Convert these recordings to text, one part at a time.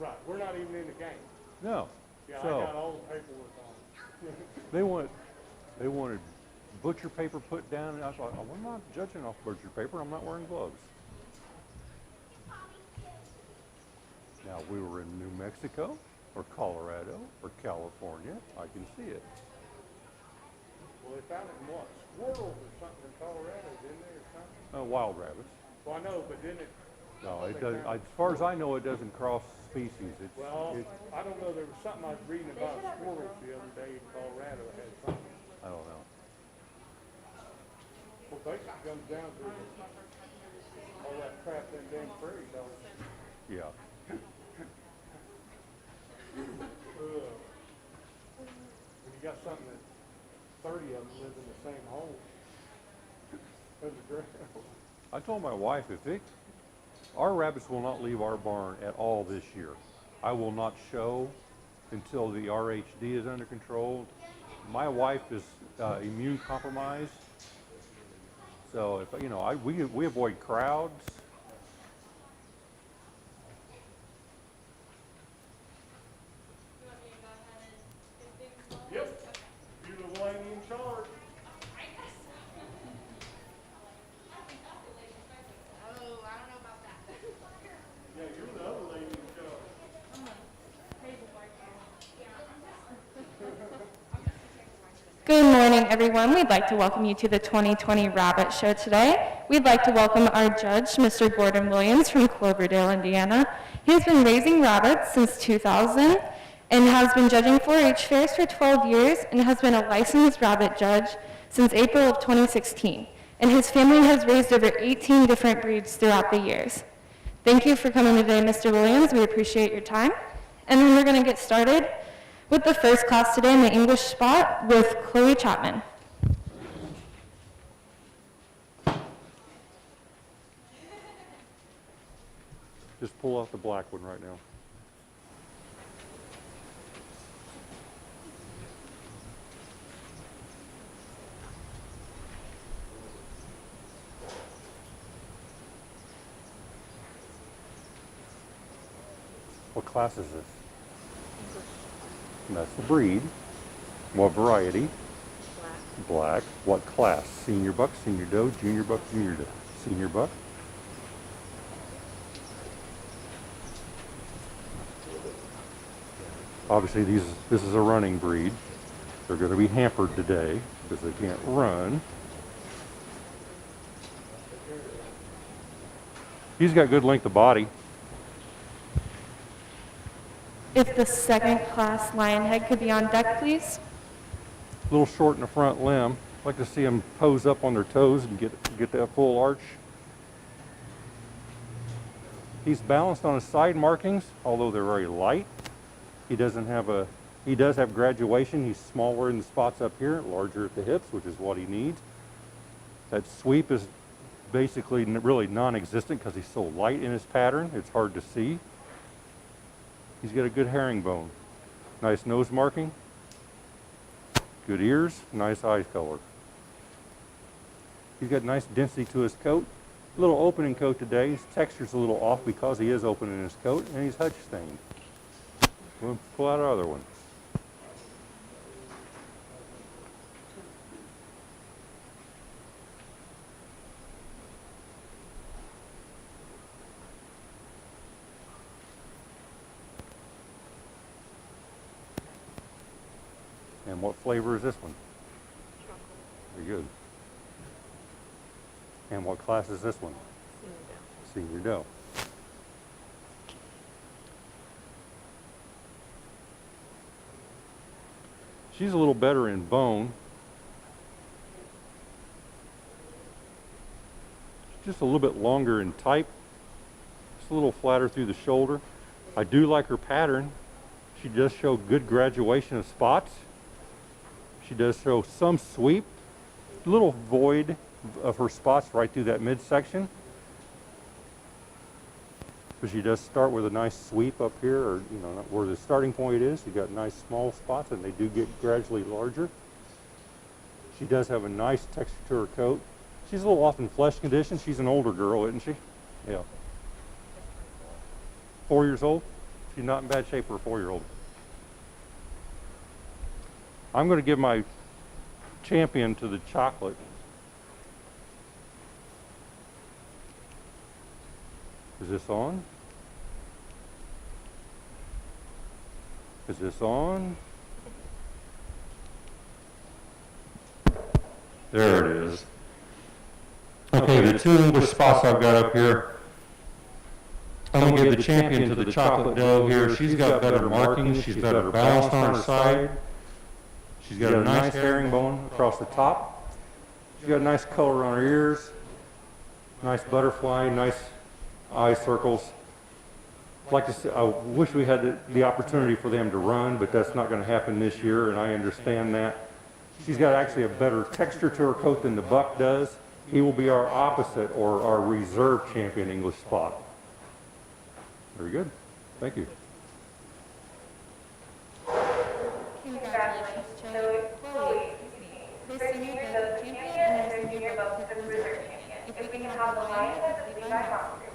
Right, we're not even in the game. No. Yeah, So I got all the paperwork on it. they wanted butcher paper put down, and I thought, oh, I'm not judging off butcher paper. I'm not wearing gloves. Now, we were in New Mexico or Colorado or California. I can see it. Well, they found it in what? Squirrels or something in Colorado, didn't they, or something? Wild rabbits. Well, I know, but didn't it? No, it does. As far as I know, it doesn't cross species. I don't know. There was something I was reading about squirrels the other day in Colorado that had something. I don't know. Well, basically it comes down to all that crap in damn prairie dogs. Yeah. When you got something that 30 of them live in the same home underground. I told my wife, our rabbits will not leave our barn at all this year. I will not show until the RHD is under control. My wife is immune compromised, so if we avoid crowds. Yep, you're the lady in charge. Yeah, you're the other lady in charge. Good morning, everyone. We'd like to welcome you to the 2020 Rabbit Show today. We'd like to welcome our judge, Mr. Gordon Williams from Cloverdale, Indiana. He has been raising rabbits since 2000 and has been judging 4-H fairs for 12 years and has been a licensed rabbit judge since April of 2016. And his family has raised over 18 different breeds throughout the years. Thank you for coming today, Mr. Williams. We appreciate your time. And then we're going to get started with the first class today in the English spot with Chloe Chapman. Just pull out the black one right now. What class is this? And that's the breed. What variety? Black. What class? Senior buck, senior doe, junior buck, junior doe. Senior buck. Obviously this is a running breed. They're going to be hampered today because they can't run. He's got good length of body. If the second class lion head could be on deck, please. A little short in the front limb. I'd like to see them pose up on their toes and get that full arch. He's balanced on his side markings, although they're very light. He does have graduation. He's smaller in the spots up here, larger at the hips, which is what he needs. That sweep is basically really non-existent because he's so light in his pattern. It's hard to see. He's got a good herringbone. Nice nose marking. Good ears. Nice eye color. He's got nice density to his coat. A little opening coat today. His texture's a little off because he is open in his coat, and he's hutch stained. We'll pull out our other one. And what flavor is this one? Very good. And what class is this one? Senior doe. She's a little better in bone. Just a little bit longer in type. Just a little flatter through the shoulder. I do like her pattern. She does show good graduation of spots. She does show some sweep. A little void of her spots right through that midsection. But she does start with a nice sweep up here, or where the starting point is. You got nice small spots, and they do get gradually larger. She does have a nice texture to her coat. She's a little off in flesh condition. She's an older girl, isn't she? Yeah. 4 years old? She's not in bad shape for a 4-year-old. I'm going to give my champion to the chocolate. Is this on? Is this on? There it is. Okay, the 2 English spots I've got up here. I'm going to give the champion to the chocolate doe here. She's got better markings. She's better balance on her side. She's got a nice herringbone across the top. She's got a nice color on her ears. Nice butterfly, nice eye circles. Like I said, I wish we had the opportunity for them to run, but that's not going to happen this year, and I understand that. She's got actually a better texture to her coat than the buck does. He will be our opposite, or our reserve champion English spot. Very good. Thank you. Congratulations, Chloe. This senior doe champion and her senior buck to the reserve champion. If we can have the line at the Levi Monster.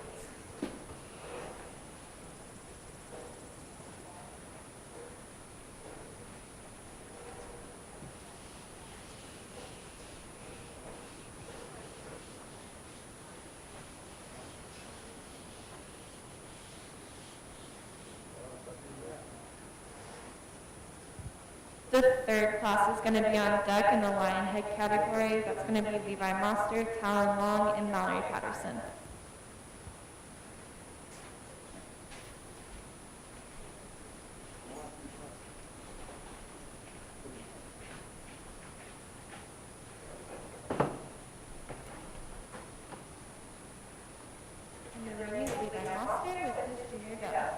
The third class is going to be on deck in the lion head category. That's going to be Levi Monster, Talon Long, and Mallory Patterson. And the ring is Levi Monster with his junior doe.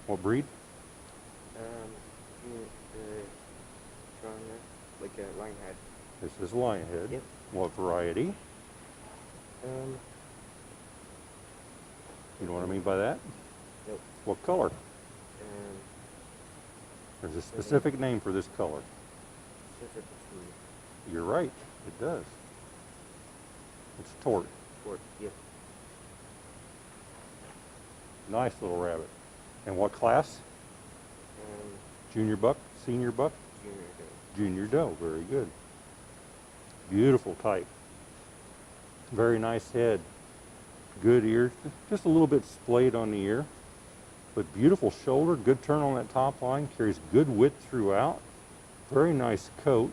What breed? Stronger, like a lion head. This is lion head. Yep. What variety? Um, You know what I mean by that? nope. What color? Um, There's a specific name for this color. different between You're right, it does. It's tort. sport. Yep. Nice little rabbit. And what class? Junior buck, senior buck? Junior doe. Junior doe, very good. Beautiful type. Very nice head. Good ears, just a little bit splayed on the ear. But beautiful shoulder, good turn on that top line, carries good width throughout. Very nice coat.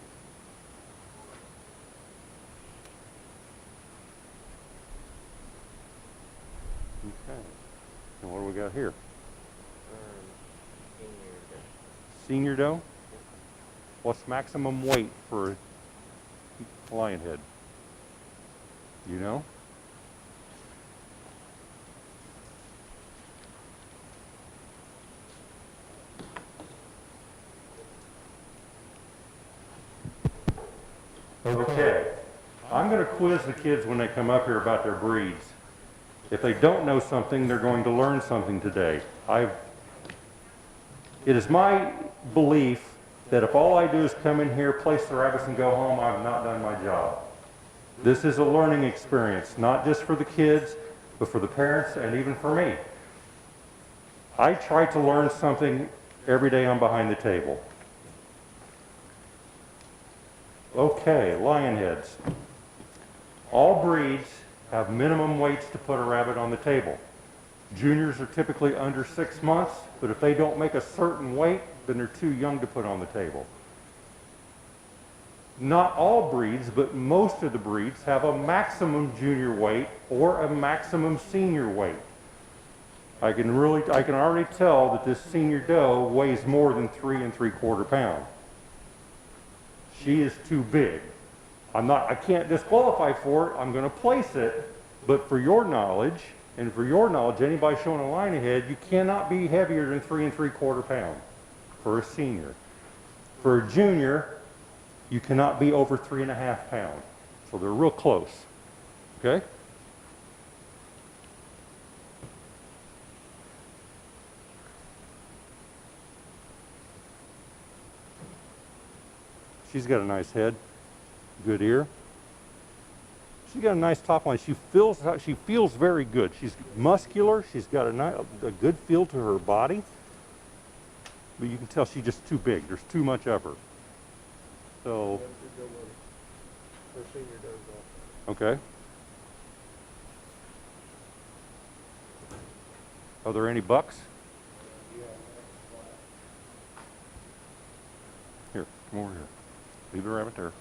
Okay. And what do we got here? Senior doe. Senior doe? What's maximum weight for a lion head? You know? Okay. I'm going to quiz the kids when they come up here about their breeds. If they don't know something, they're going to learn something today. It is my belief that if all I do is come in here, place the rabbits, and go home, I've not done my job. This is a learning experience, not just for the kids, but for the parents and even for me. I try to learn something every day I'm behind the table. Okay, lion heads. All breeds have minimum weights to put a rabbit on the table. Juniors are typically under 6 months, but if they don't make a certain weight, then they're too young to put on the table. Not all breeds, but most of the breeds have a maximum junior weight or a maximum senior weight. I can already tell that this senior doe weighs more than 3 3/4 pounds. She is too big. I can't disqualify for it. I'm going to place it, but for your knowledge, anybody showing a line ahead, you cannot be heavier than 3 3/4 pounds for a senior. For a junior, you cannot be over 3.5 pounds. So they're real close. Okay? She's got a nice head, good ear. She's got a nice top line. She feels very good. She's muscular. She's got a good feel to her body. But you can tell she's just too big. There's too much of her. So, Her senior does also. okay. Are there any bucks? Here, come over here. Leave the rabbit there.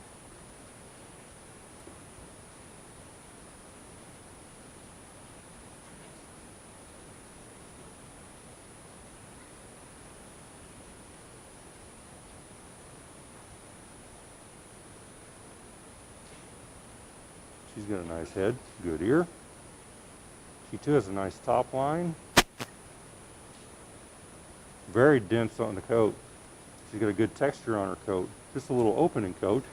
She's got a nice head, good ear. She too has a nice top line. Very dense on the coat. She's got a good texture on her coat. Just a little opening coat.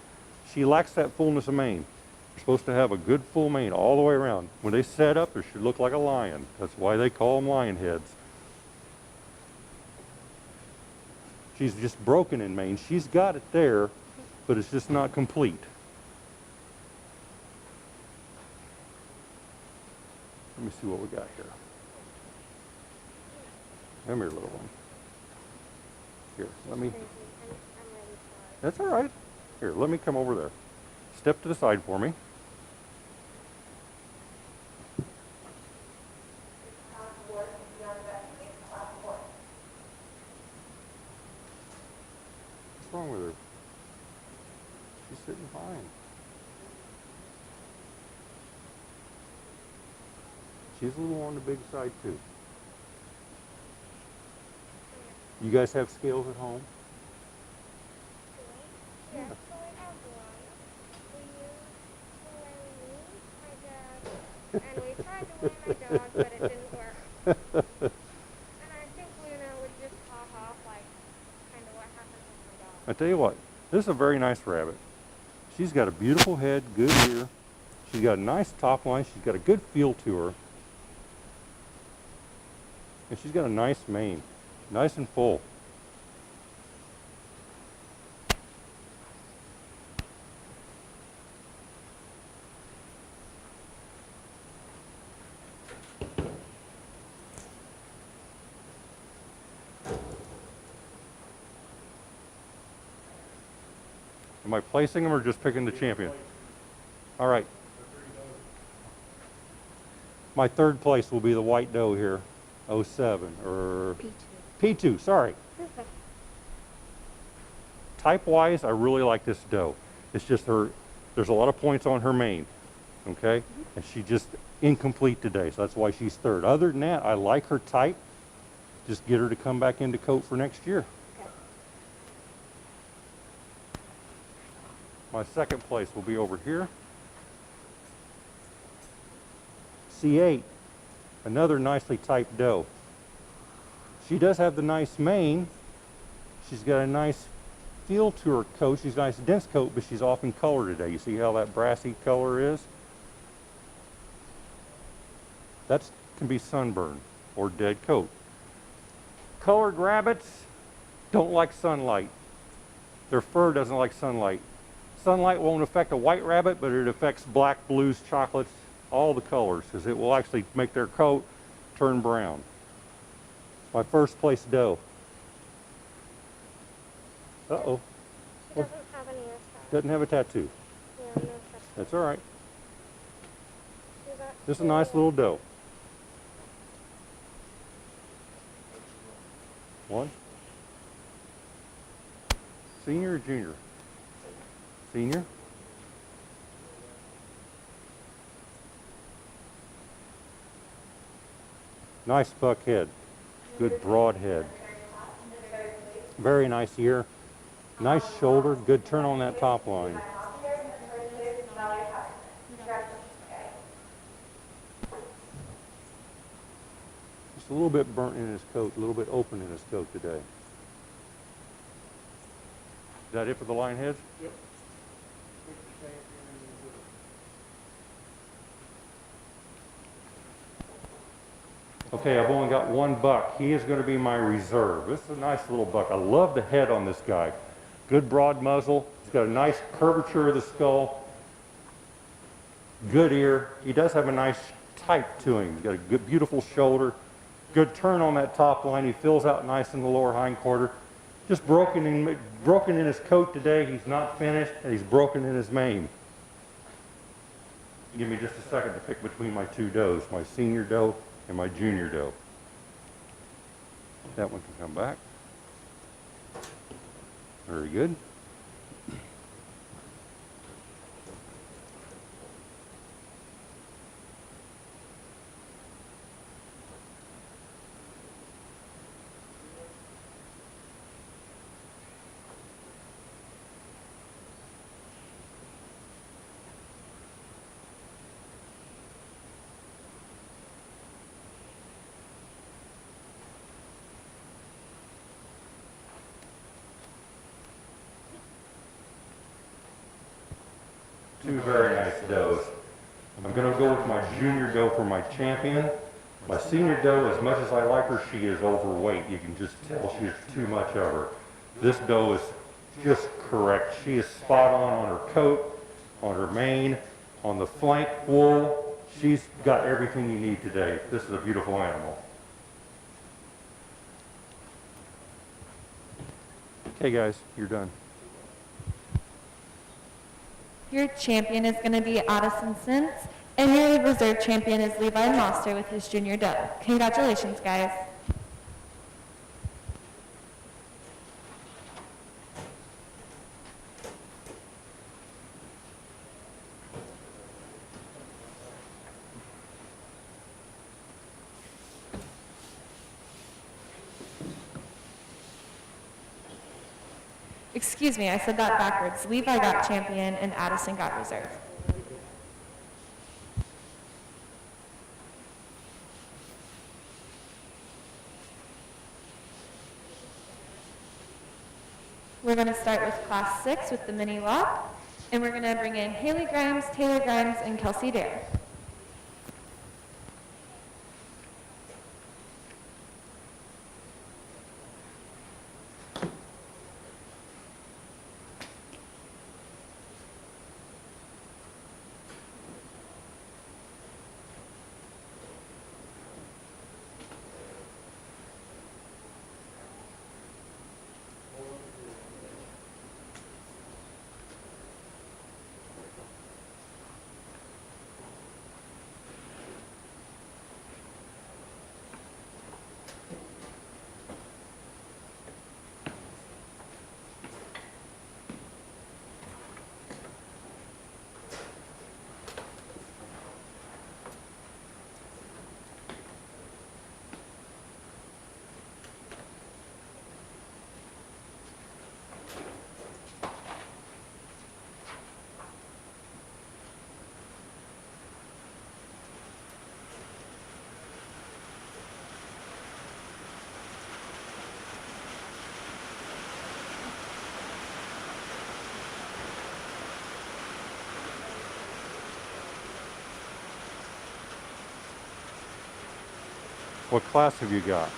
She lacks that fullness of mane. You're supposed to have a good full mane all the way around. When they set up, it should look like a lion. That's why they call them lion heads. She's just broken in mane. She's got it there, but it's just not complete. Let me see what we got here. Come here, little one. Here, let me. That's all right. Here, let me come over there. Step to the side for me. What's wrong with her? She's sitting fine. She's a little on the big side too. You guys have scales at home? Yes, so we have one. We used to weigh me, my dad, and we tried to weigh my dog, but it didn't work. And I think Luna would just pop off like kind of what happened with my dog. I tell you what, this is a very nice rabbit. She's got a beautiful head, good ear. She's got a nice top line. She's got a good feel to her. And she's got a nice mane, nice and full. Am I placing them or just picking the champion? All right. My third place will be the white doe here, 07, or P2, sorry. Type-wise, I really like this doe. It's just there's a lot of points on her mane, okay? And she just incomplete today, so that's why she's third. Other than that, I like her type. Just get her to come back into coat for next year. My second place will be over here. C8, another nicely typed doe. She does have the nice mane. She's got a nice feel to her coat. She's a nice dense coat, but she's off in color today. You see how that brassy color is? That can be sunburn or dead coat. Colored rabbits don't like sunlight. Their fur doesn't like sunlight. Sunlight won't affect a white rabbit, but it affects black, blues, chocolates, all the colors, because it will actually make their coat turn brown. My first place doe. Uh-oh. She doesn't have any earthquakes. Doesn't have a tattoo. Yeah, no tattoo. That's all right. She's got Just a nice little doe. One. Senior or junior? Senior. Nice buck head. Good broad head. Very nice ear. Nice shoulder. Good turn on that top line. Just a little bit burnt in his coat, a little bit open in his coat today. Is that it for the lion heads? Yep. Okay, I've only got one buck. He is going to be my reserve. This is a nice little buck. I love the head on this guy. Good broad muzzle. He's got a nice curvature of the skull. Good ear. He does have a nice type to him. He's got a good, beautiful shoulder. Good turn on that top line. He fills out nice in the lower hind quarter. Just broken in his coat today. He's not finished, and he's broken in his mane. Give me just a second to pick between my two does, my senior doe and my junior doe. That one can come back. Very good. Two very nice does. I'm going to go with my junior doe for my champion. My senior doe, as much as I like her, she is overweight. You can just tell she's too much of her. This doe is just correct. She is spot on her coat, on her mane, on the flank wool. She's got everything you need today. This is a beautiful animal. Okay guys, you're done. Your champion is going to be Addison Sins, and your reserve champion is Levi Monster with his junior doe. Congratulations, guys. Excuse me, I said that backwards. Levi got champion and Addison got reserve. We're going to start with class 6 with the mini lock, and we're going to bring in Haley Grimes, Taylor Grimes, and Kelsey Dare. What class have you got?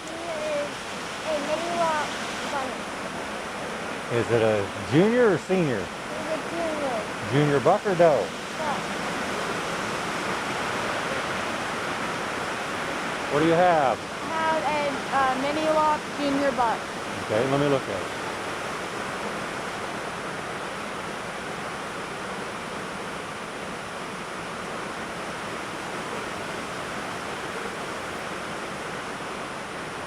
He is a mini lock bunny. Is it a junior or senior? He's a junior. Junior buck or doe? Buck. What do you have? I have a mini lock junior buck. Okay, let me look at it.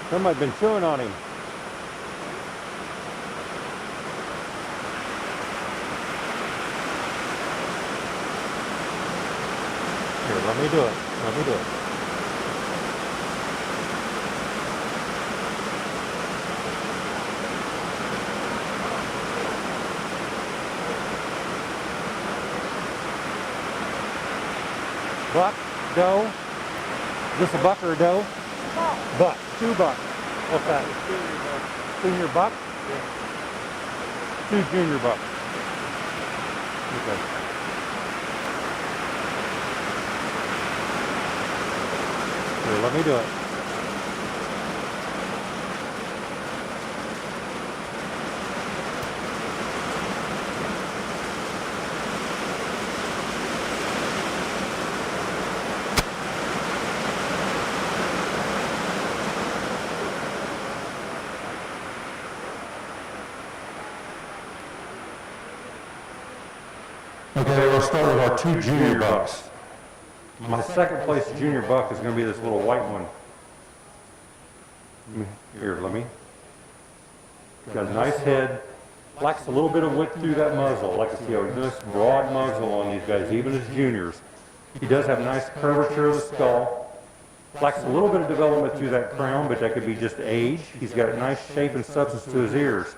Somebody been chewing on him. Here, let me do it. Let me do it. Buck, doe. Is this a buck or a doe? Buck. Buck. 2 bucks. What's that? Senior buck? Yeah. 2 junior bucks. Okay. Here, let me do it. Okay, we'll start with our 2 junior bucks. My second place junior buck is going to be this little white one. Here, let me. Got a nice head. Lacks a little bit of width through that muzzle. I like to see a nice broad muzzle on these guys, even as juniors. He does have nice curvature of the skull. Lacks a little bit of development through that crown, but that could be just age. He's got a nice shape and substance to his ears.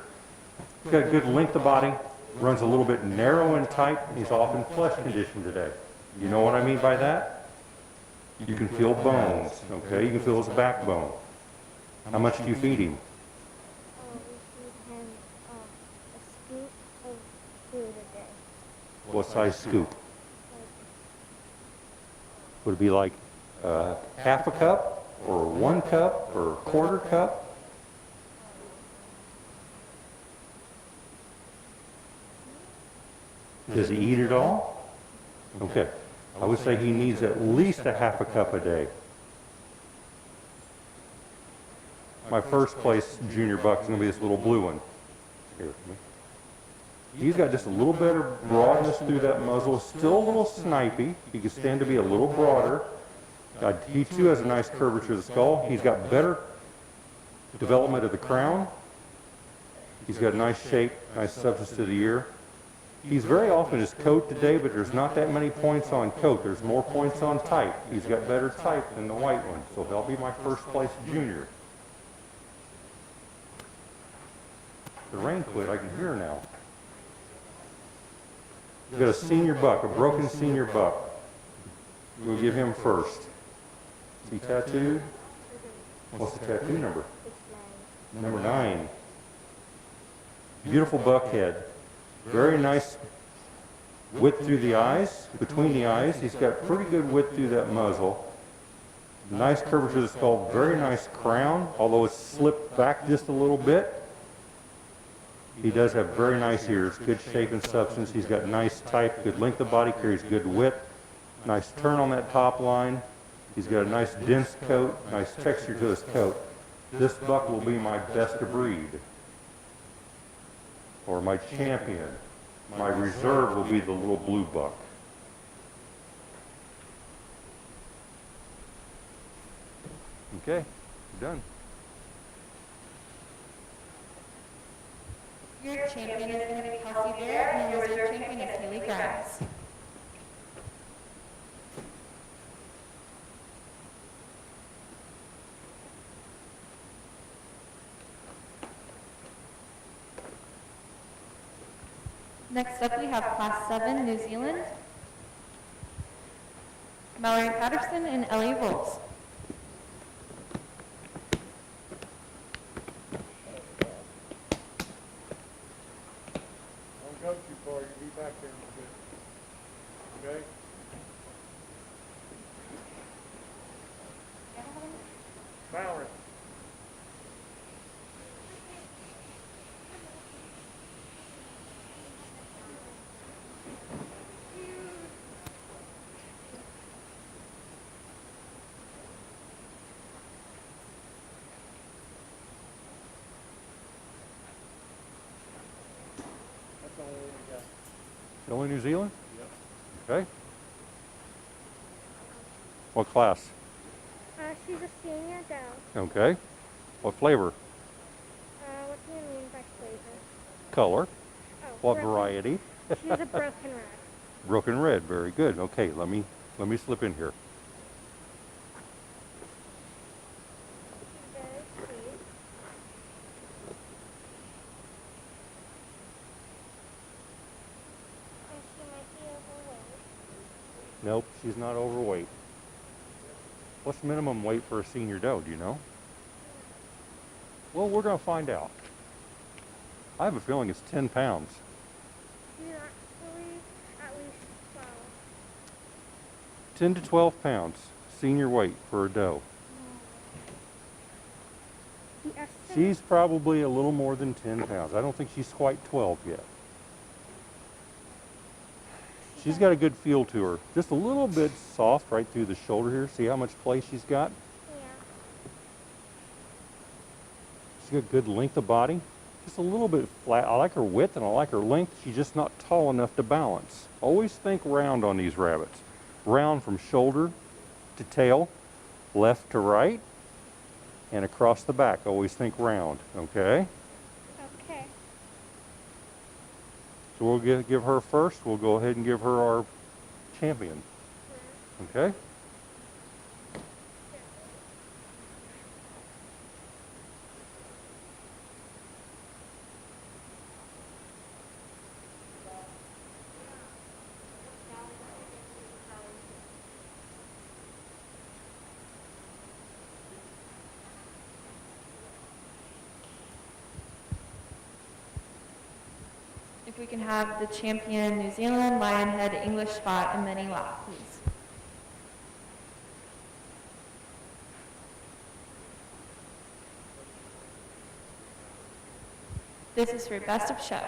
He's got a good length of body. Runs a little bit narrow and tight. He's off in flesh condition today. You know what I mean by that? You can feel bones, okay? You can feel his backbone. How much do you feed him? We feed him a scoop of food a day. What size scoop? Would it be like half a cup, or 1 cup, or a quarter cup? Does he eat it all? Okay. I would say he needs at least a half a cup a day. My first place junior buck is going to be this little blue one. Here. He's got just a little better broadness through that muzzle. Still a little snipey. He can stand to be a little broader. He too has a nice curvature of the skull. He's got better development of the crown. He's got a nice shape, nice substance to the ear. He's very off in his coat today, but there's not that many points on coat. There's more points on type. He's got better type than the white one, so he'll be my first place junior. The rain quit, I can hear now. We've got a senior buck, a broken senior buck. We'll give him first. Is he tattooed? What's the tattoo number? Number 9. Beautiful buck head. Very nice width through the eyes, between the eyes. He's got pretty good width through that muzzle. Nice curvature of the skull, very nice crown, although it's slipped back just a little bit. He does have very nice ears, good shape and substance. He's got nice type, good length of body, carries good width, nice turn on that top line. He's got a nice dense coat, nice texture to his coat. This buck will be my best of breed, or my champion. My reserve will be the little blue buck. Okay, done. Your champion is going to be Kelsey Bear, and your reserve champion is Haley Grimes. Next up, we have Class 7, New Zealand, Mallory Patterson and Ellie Rolls. Don't go too far, you'll be back there in a bit. Okay? Mallory. That's the only one we got. The only New Zealand? Yep. Okay. What class? She's a senior doe. Okay. What flavor? What do you mean by flavor? Color? Oh, What broken- variety? She's a broken red. Broken red. Very good. Okay, let me slip in here. She's very sweet. And she might be overweight. Nope, she's not overweight. What's minimum weight for a senior doe? Do you know? Well, we're going to find out. I have a feeling it's 10 pounds. She's actually at least 12. 10 to 12 pounds senior weight for a doe. The estimate, She's probably a little more than 10 pounds. I don't think she's quite 12 yet. She's got a good feel to her. Just a little bit soft right through the shoulder here. See how much play she's got? yeah. She's got good length of body. just a little bit flat. I like her width and I like her length. She's just not tall enough to balance. Always think round on these rabbits. Round from shoulder to tail, left to right, and across the back. Always think round, okay? Okay. So we'll give her first. We'll go ahead and give her our champion, okay? If we can have the champion New Zealand, Lionhead, English Spot, and Mini Lop, please. This is for Best of Show.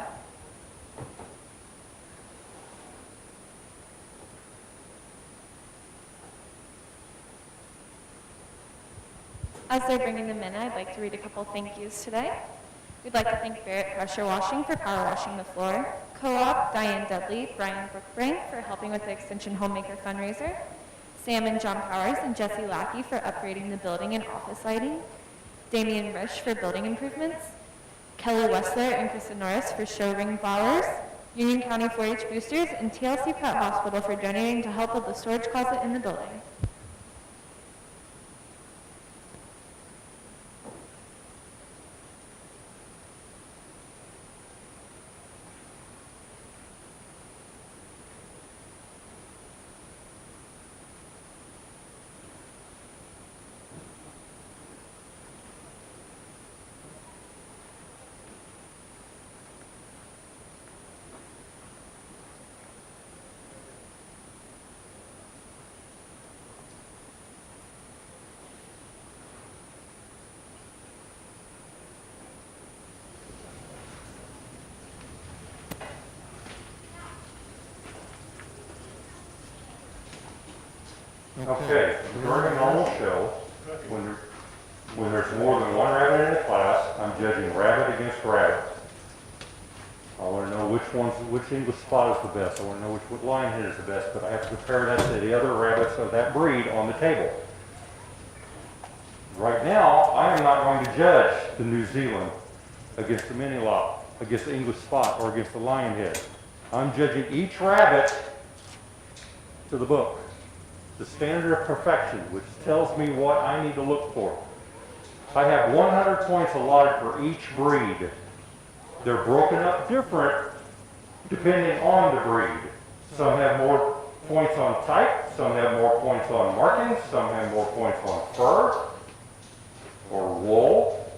As they're bringing them in, I'd like to read a couple thank yous today. We'd like to thank Barrett Pressure Washing for power washing the floor, Co-op, Diane Dudley, Brian Brookbrink for helping with the Extension Homemaker fundraiser, Sam and John Powers and Jesse Lackey for upgrading the building and office lighting, Damian Risch for building improvements, Kelly Wessler and Krista Norris for show ring flowers, Union County 4-H Boosters, and TLC Pratt Hospital for donating to help with the storage closet in the building. Okay, during a normal show, when there's more than one rabbit in a class, I'm judging rabbit against rabbit. I want to know which English Spot is the best. I want to know which Lionhead is the best, but I have to compare that to the other rabbits of that breed on the table. Right now, I am not going to judge the New Zealand against the Mini Lop, against the English Spot, or against the Lionhead. I'm judging each rabbit to the book. The standard of perfection, which tells me what I need to look for. I have 100 points allotted for each breed. They're broken up different depending on the breed. Some have more points on type, some have more points on markings, some have more points on fur or wool.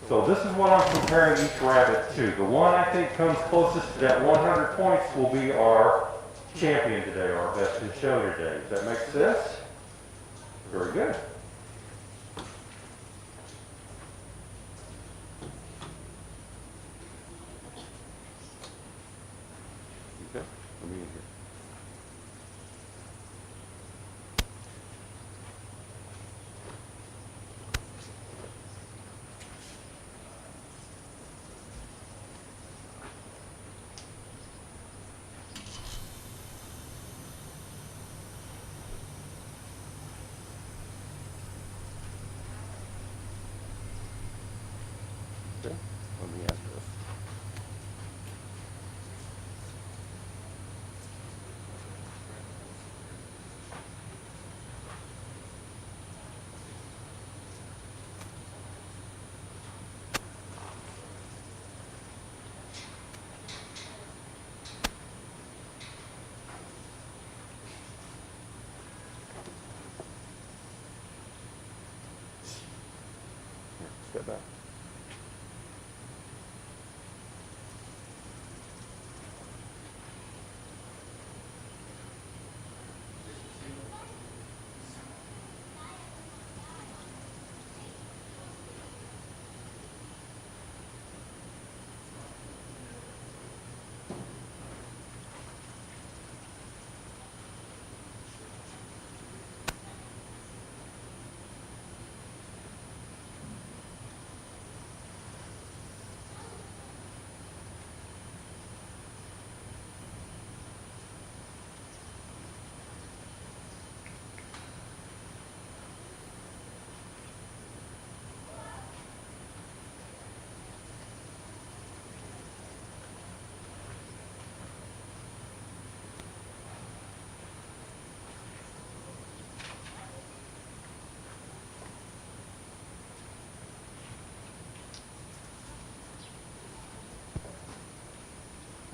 So this is what I'm comparing each rabbit to. The one I think comes closest to that 100 points will be our champion today, our best in show today. Does that make sense? Very good. Okay, let me in here. Okay, let me ask this. Here, step back.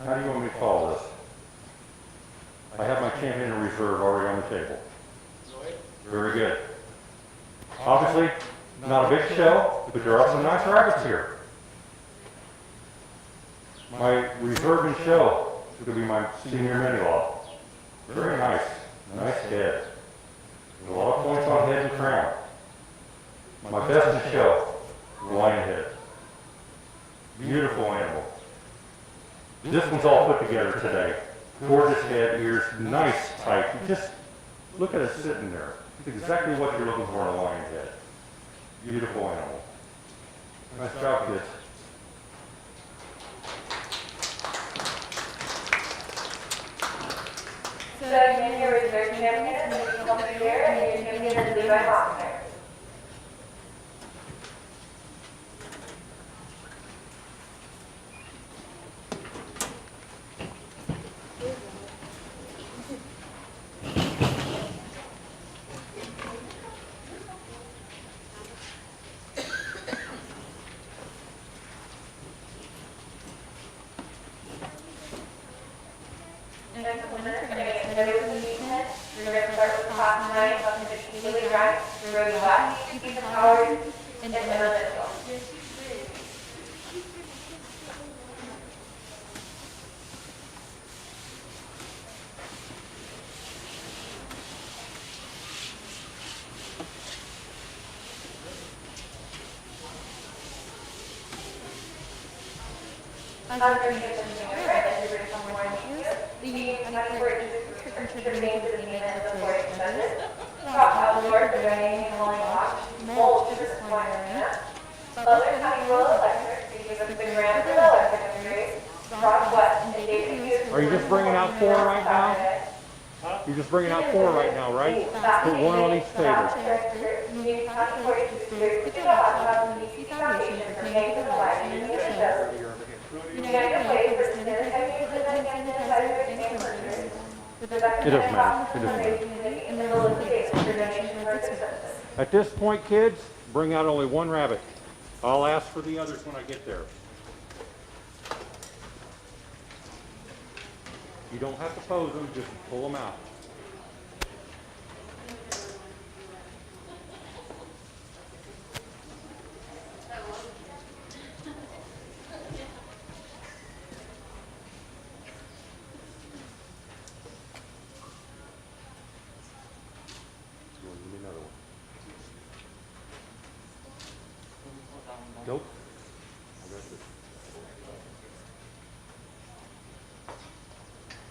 how do you want me to call this? I have my champion in reserve already on the table. Very good. Obviously, not a big show, but there are some nice rabbits here. My reserve and show is going to be my senior mini law. Very nice. Nice head. A lot of points on head and crown. My best in show, lion head. Beautiful animal. This one's all put together today. Gorgeous head, ears, nice tight. Just look at it sitting there. It's exactly what you're looking for in a lion head. Beautiful animal. Nice job, kids. So again, your reserve champion is over here, and your champion is Levi Hoffner. As you're going to get some more issues, the contributing to the image of the judges, outdoors, doing handling watch, mold to this point area, other county rural electric, because of the grant for the electric industries, Rockwest, and David. Are you just bringing out 4 right now? You're just bringing out 4 right now, right? Put 1 on each table. It doesn't matter. It doesn't matter. At this point, kids, bring out only 1 rabbit. I'll ask for the others when I get there. You don't have to pose them, just pull them out. Give me another one. Nope. I got this.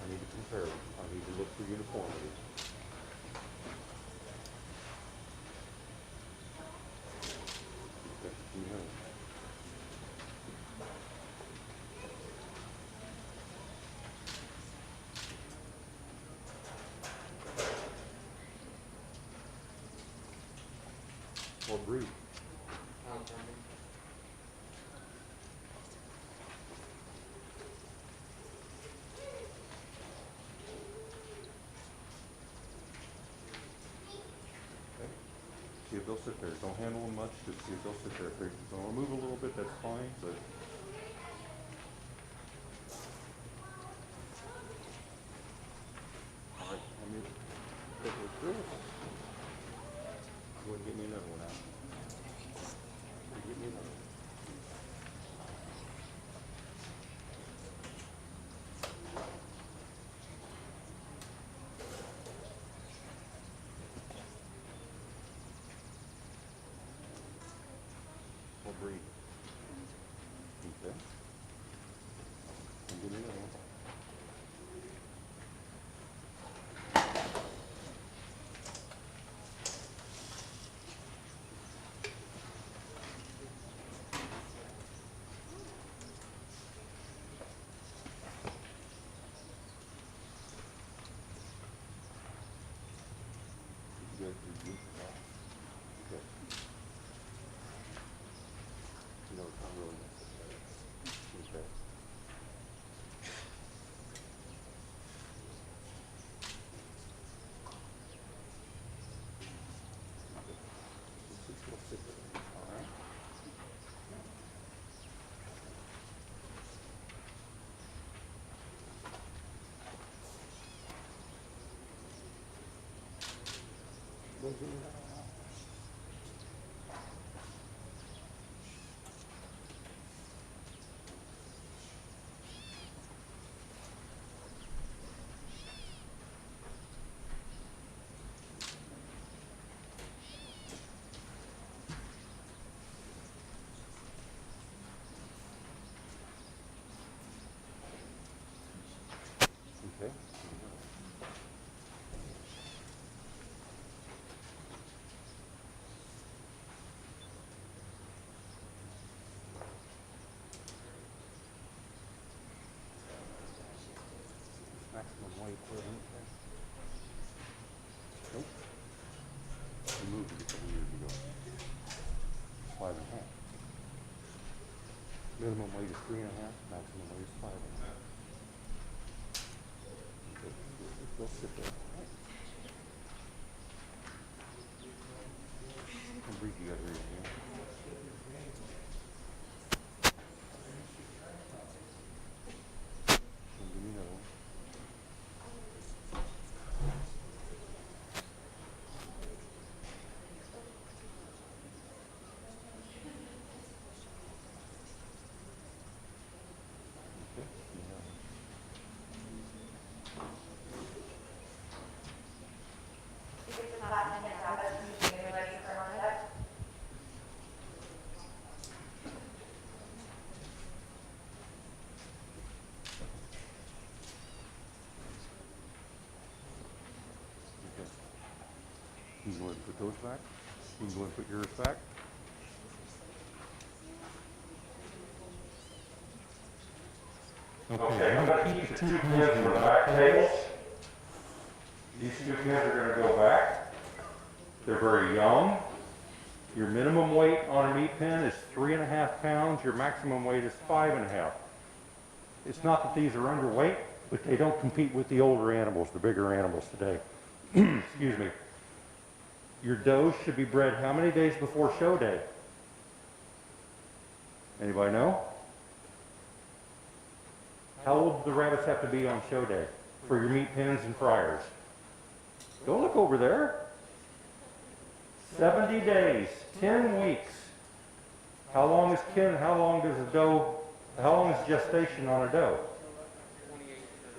I need to compare them. I need to look for uniformity. Okay, you know. What breed? See if they'll sit there. Don't handle them much, just see if they'll sit there. If they want to move a little bit, that's fine, but all right, let me take a look through it. Go ahead and get me another one out. Get me another one. What breed? Okay. And give me another one. Good. Okay. No, it's not really necessary. Okay. We'll sit there. All right. Okay. Maximum weight per inch. Nope. We moved it a couple years ago. 5.5. Minimum weight is 3.5. Maximum weight is 5.5. Okay. Let's sit there. And breathe together again. And give me another one. Okay. Yeah. Okay. You can go ahead and put those back. You can go ahead and put yours back. Okay, I'm going to keep the two pins in the back tables. These two pins are going to go back. They're very young. Your minimum weight on a meat pin is 3.5 pounds. Your maximum weight is 5.5. It's not that these are underweight, but they don't compete with the older animals, the bigger animals today. Excuse me. Your does should be bred how many days before show day? Anybody know? How old do the rabbits have to be on show day for your meat pens and fryers? Go look over there. 70 days, 10 weeks. How long is gestation on a doe?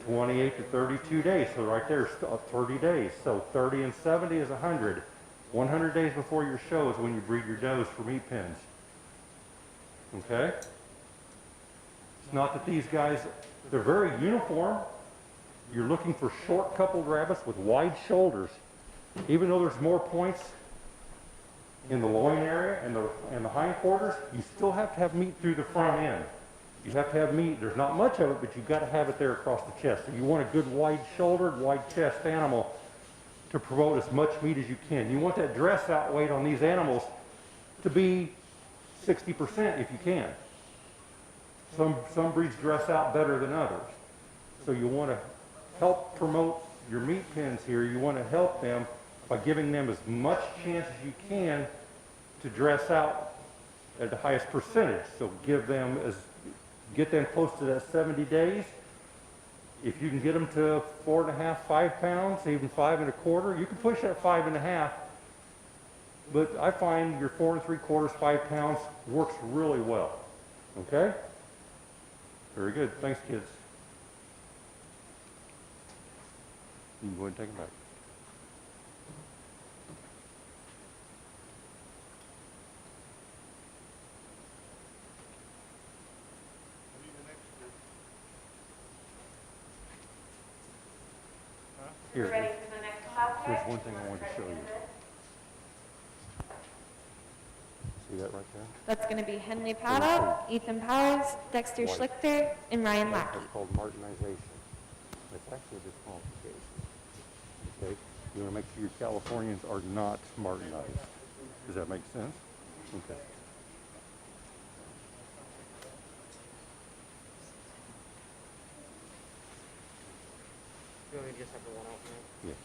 28 to 32 days. So right there is 30 days. So 30 and 70 is 100. 100 days before your show is when you breed your does for meat pens. Okay? It's not that these guys, they're very uniform. You're looking for short coupled rabbits with wide shoulders. Even though there's more points in the loin area and the hindquarters, you still have to have meat through the front end. You have to have meat. There's not much of it, but you've got to have it there across the chest. So you want a good wide-shouldered, wide-chest animal to promote as much meat as you can. You want that dress-out weight on these animals to be 60% if you can. Some breeds dress out better than others. So you want to help promote your meat pens here. You want to help them by giving them as much chance as you can to dress out at the highest percentage. So get them close to that 70 days. If you can get them to 4.5, 5 pounds, even 5 1/4, you can push that 5 1/2. But I find your 4 3/4, 5 pounds works really well. Okay? Very good. Thanks, kids. You can go ahead and take them back. Here, Ready for the next class? here's one thing I wanted to show you. See that right there? That's going to be Henley Paddock, Ethan Powers, Dexter White. Schlichter, and Ryan Lackey. That's called martinization. It's actually a disqualification. Okay? You want to make sure your Californians are not martinized. Does that make sense? Okay. You only just have the one off now? Yeah.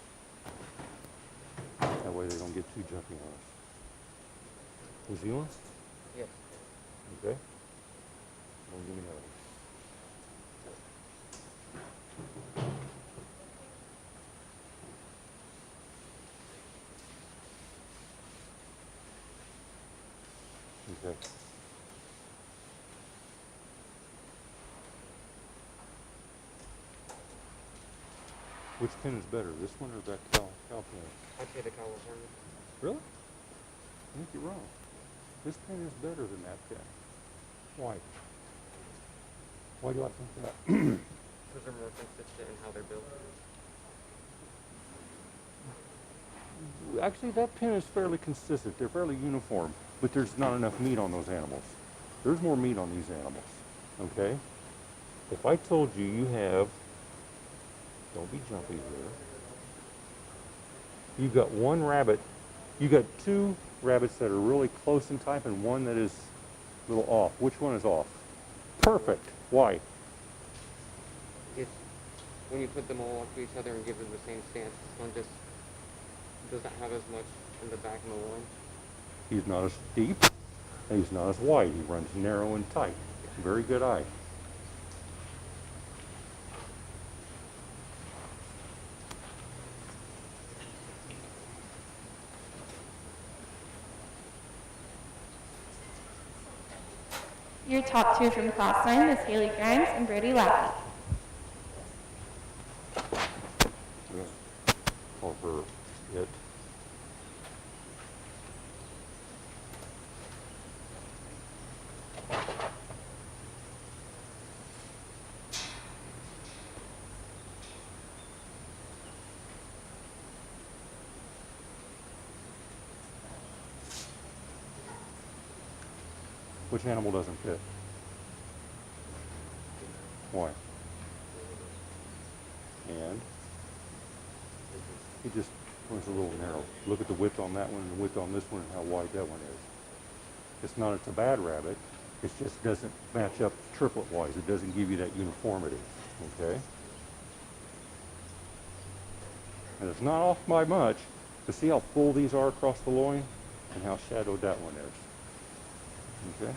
That way they don't get too jumpy on us. New Zealand? Yes. Okay. Don't give me another one. Okay. Which pen is better, this one or that cow pen? I'd say the California. Really? I think you're wrong. This pen is better than that pen. Why? Why do I think that? Because they're more consistent in how they're built. Actually, that pen is fairly consistent. They're fairly uniform, but there's not enough meat on those animals. There's more meat on these animals, okay? If I told you you have, don't be jumpy here. You've got one rabbit, you got two rabbits that are really close in type and one that is a little off. Which one is off? Perfect. Why? It's when you put them all up to each other and give them the same stance, this one just doesn't have as much in the back and the loin. He's not as deep, and he's not as wide. He runs narrow and tight. Very good eye. Your top two from class 9, Miss Haley Grimes and Brody Laffey. Yeah. Call her it. Which animal doesn't fit? Why? And he just runs a little narrow. Look at the width on that one and the width on this one and how wide that one is. It's not it's a bad rabbit. It just doesn't match up triplet-wise. It doesn't give you that uniformity, okay? And it's not off by much, but see how full these are across the loin and how shadowed that one is. Okay?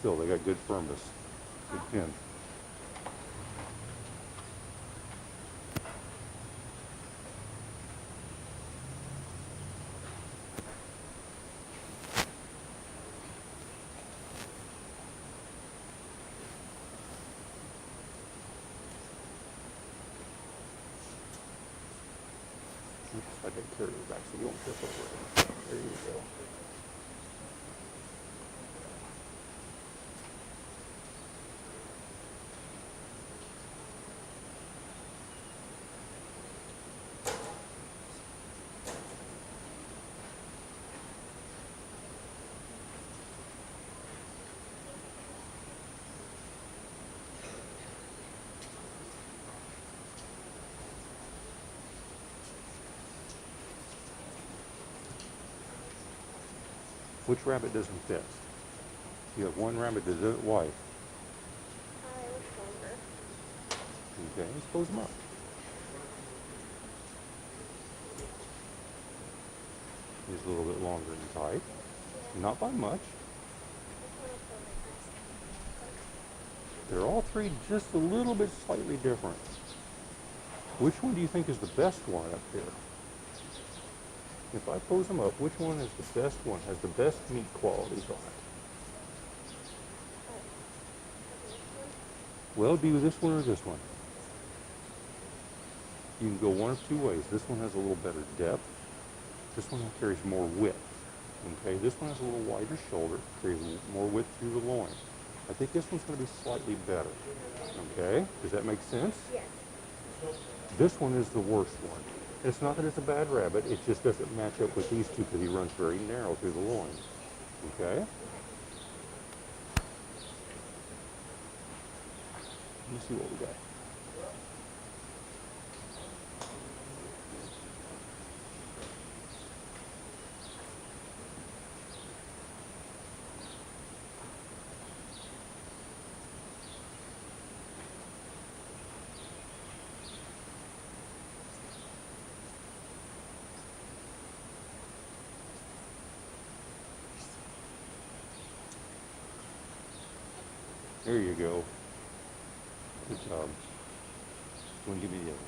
Still, they got good firmness. Good pin. Oops, I didn't carry it back so you won't trip over it. There you go. Which rabbit doesn't fit? You have one rabbit that doesn't. Why? I was longer. Okay, let's close them up. He's a little bit longer in type. Not by much. They're all three just a little bit slightly different. Which one do you think is the best one up here? If I pose them up, which one is the best one, has the best meat qualities on it? Well, it'd be this one or this one. You can go one of two ways. This one has a little better depth. This one carries more width. Okay, this one has a little wider shoulder, carries more width through the loin. I think this one's going to be slightly better. Okay, does that make sense? Yes. This one is the worst one. It's not that it's a bad rabbit, it just doesn't match up with these two because he runs very narrow through the loin. Okay? Let me see what we got. There you go. Good job. Want to give me the other one?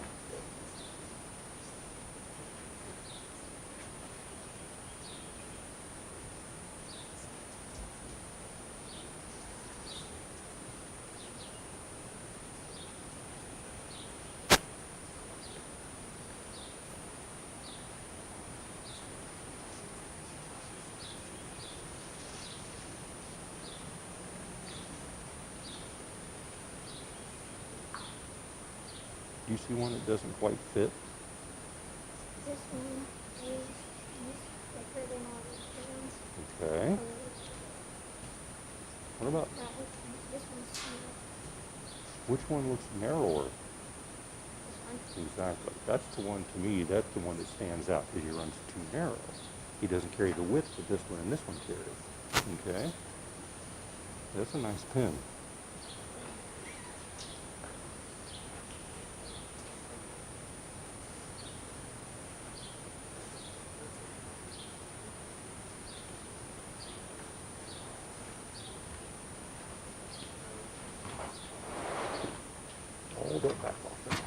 Do you see one that doesn't quite fit? This one is thicker than all the other ones. Okay. What about, That looks nice. This one's smaller. which one looks narrower? This one. Exactly. That's the one, to me, that's the one that stands out because he runs too narrow. He doesn't carry the width that this one and this one carry. Okay. That's a nice pin. Hold it back off there.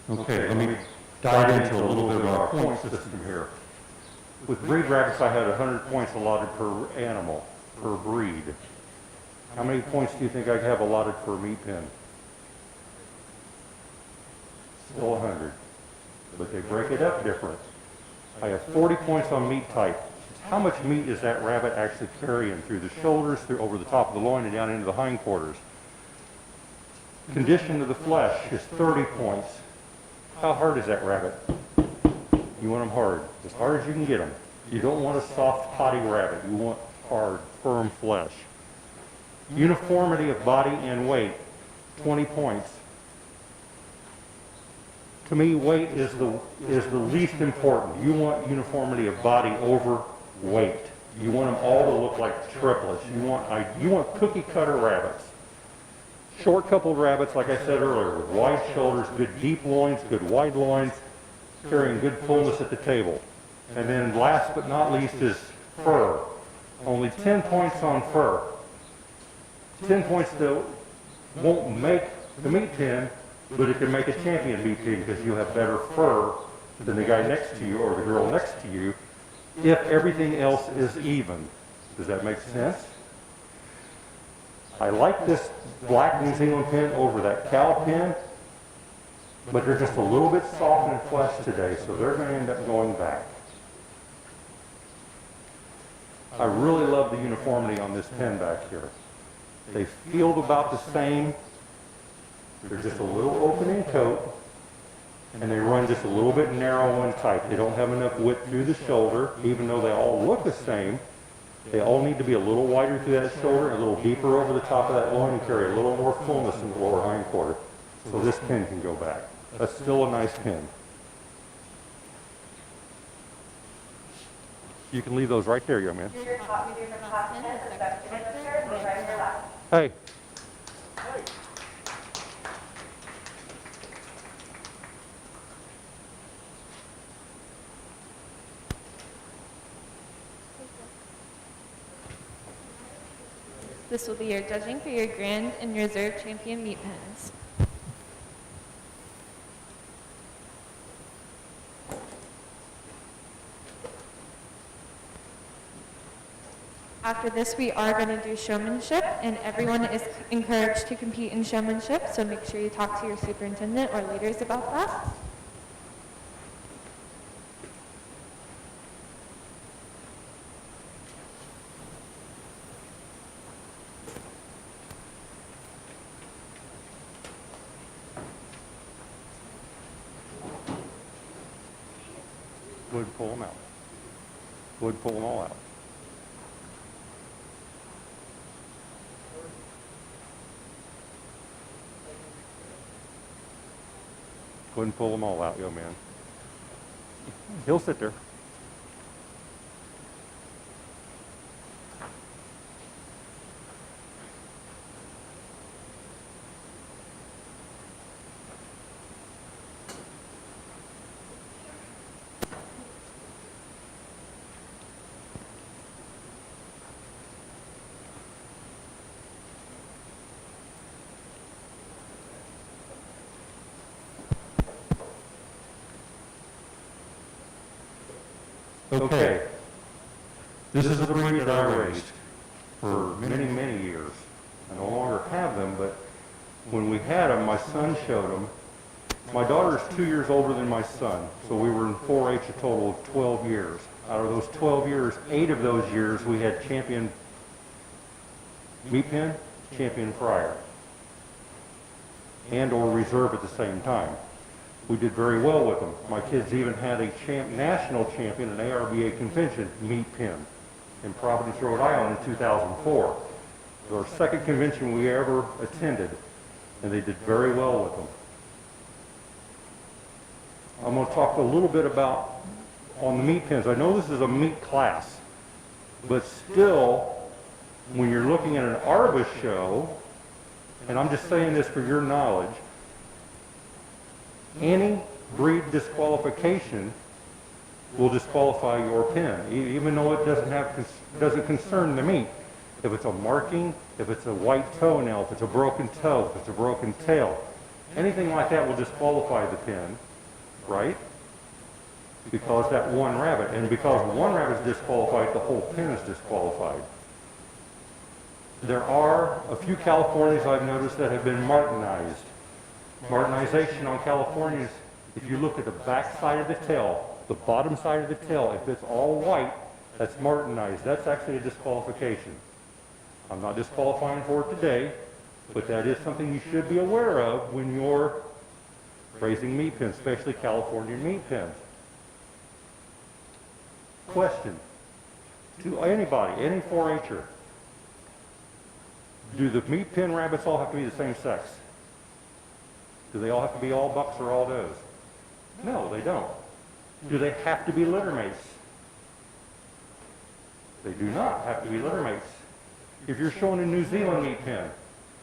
Okay, let me dive into a little bit of our point system here. With breed rabbits, I had 100 points allotted per animal, per breed. How many points do you think I have allotted per meat pen? Still 100. But they break it up different. I have 40 points on meat type. How much meat is that rabbit actually carrying through the shoulders, through over the top of the loin, and down into the hindquarters? Condition of the flesh is 30 points. How hard is that rabbit? You want them hard, as hard as you can get them. You don't want a soft, potty rabbit. You want hard, firm flesh. Uniformity of body and weight, 20 points. To me, weight is the least important. You want uniformity of body over weight. You want them all to look like triplets. You want cookie cutter rabbits. Short coupled rabbits, like I said earlier, with wide shoulders, good deep loins, good wide loins, carrying good fullness at the table. And then last but not least is fur. Only 10 points on fur. 10 points that won't make the meat pen, but it can make a champion meat pen because you have better fur than the guy next to you or the girl next to you if everything else is even. Does that make sense? I like this black New Zealand pin over that cow pin, but they're just a little bit soft in flesh today, so they're going to end up going back. I really love the uniformity on this pin back here. They feel about the same. They're just a little open in coat, and they run just a little bit narrow and tight. They don't have enough width through the shoulder, even though they all look the same. They all need to be a little wider through that shoulder, a little deeper over the top of that loin, and carry a little more fullness in the lower hindquarter. So this pin can go back. That's still a nice pin. You can leave those right there, young man. Your top 10 is back to register and right here left. Hey. This will be your judging for your Grand and Reserve Champion meat pens. After this, we are going to do showmanship, and everyone is encouraged to compete in showmanship, so make sure you talk to your superintendent or leaders about that. Go ahead and pull them out. Go ahead and pull them all out. Go ahead and pull them all out, young man. He'll sit there. Okay. This is a breed that I raised for many, many years. I no longer have them, but when we had them, my son showed them. My daughter is 2 years older than my son, so we were in 4-H a total of 12 years. Out of those 12 years, 8 of those years we had champion meat pen, champion fryer, and or reserve at the same time. We did very well with them. My kids even had a national champion, an ARBA convention meat pen in Providence, Rhode Island in 2004. It was our second convention we ever attended, and they did very well with them. I'm going to talk a little bit about on the meat pens. I know this is a meat class, but still, when you're looking at an ARBA show, and I'm just saying this for your knowledge, any breed disqualification will disqualify your pen, even though it doesn't concern the meat. If it's a marking, if it's a white toenail, if it's a broken toe, if it's a broken tail, anything like that will disqualify the pen, right? Because that one rabbit, and because one rabbit is disqualified, the whole pen is disqualified. There are a few Californias I've noticed that have been Martinized. Martinization on Californias, if you look at the back side of the tail, the bottom side of the tail, if it's all white, that's Martinized. That's actually a disqualification. I'm not disqualifying for it today, but that is something you should be aware of when you're raising meat pens, especially California meat pens. Question to anybody, any 4-H'er. Do the meat pen rabbits all have to be the same sex? Do they all have to be all bucks or all does? No, they don't. Do they have to be litter mates? They do not have to be litter mates. If you're showing a New Zealand meat pen,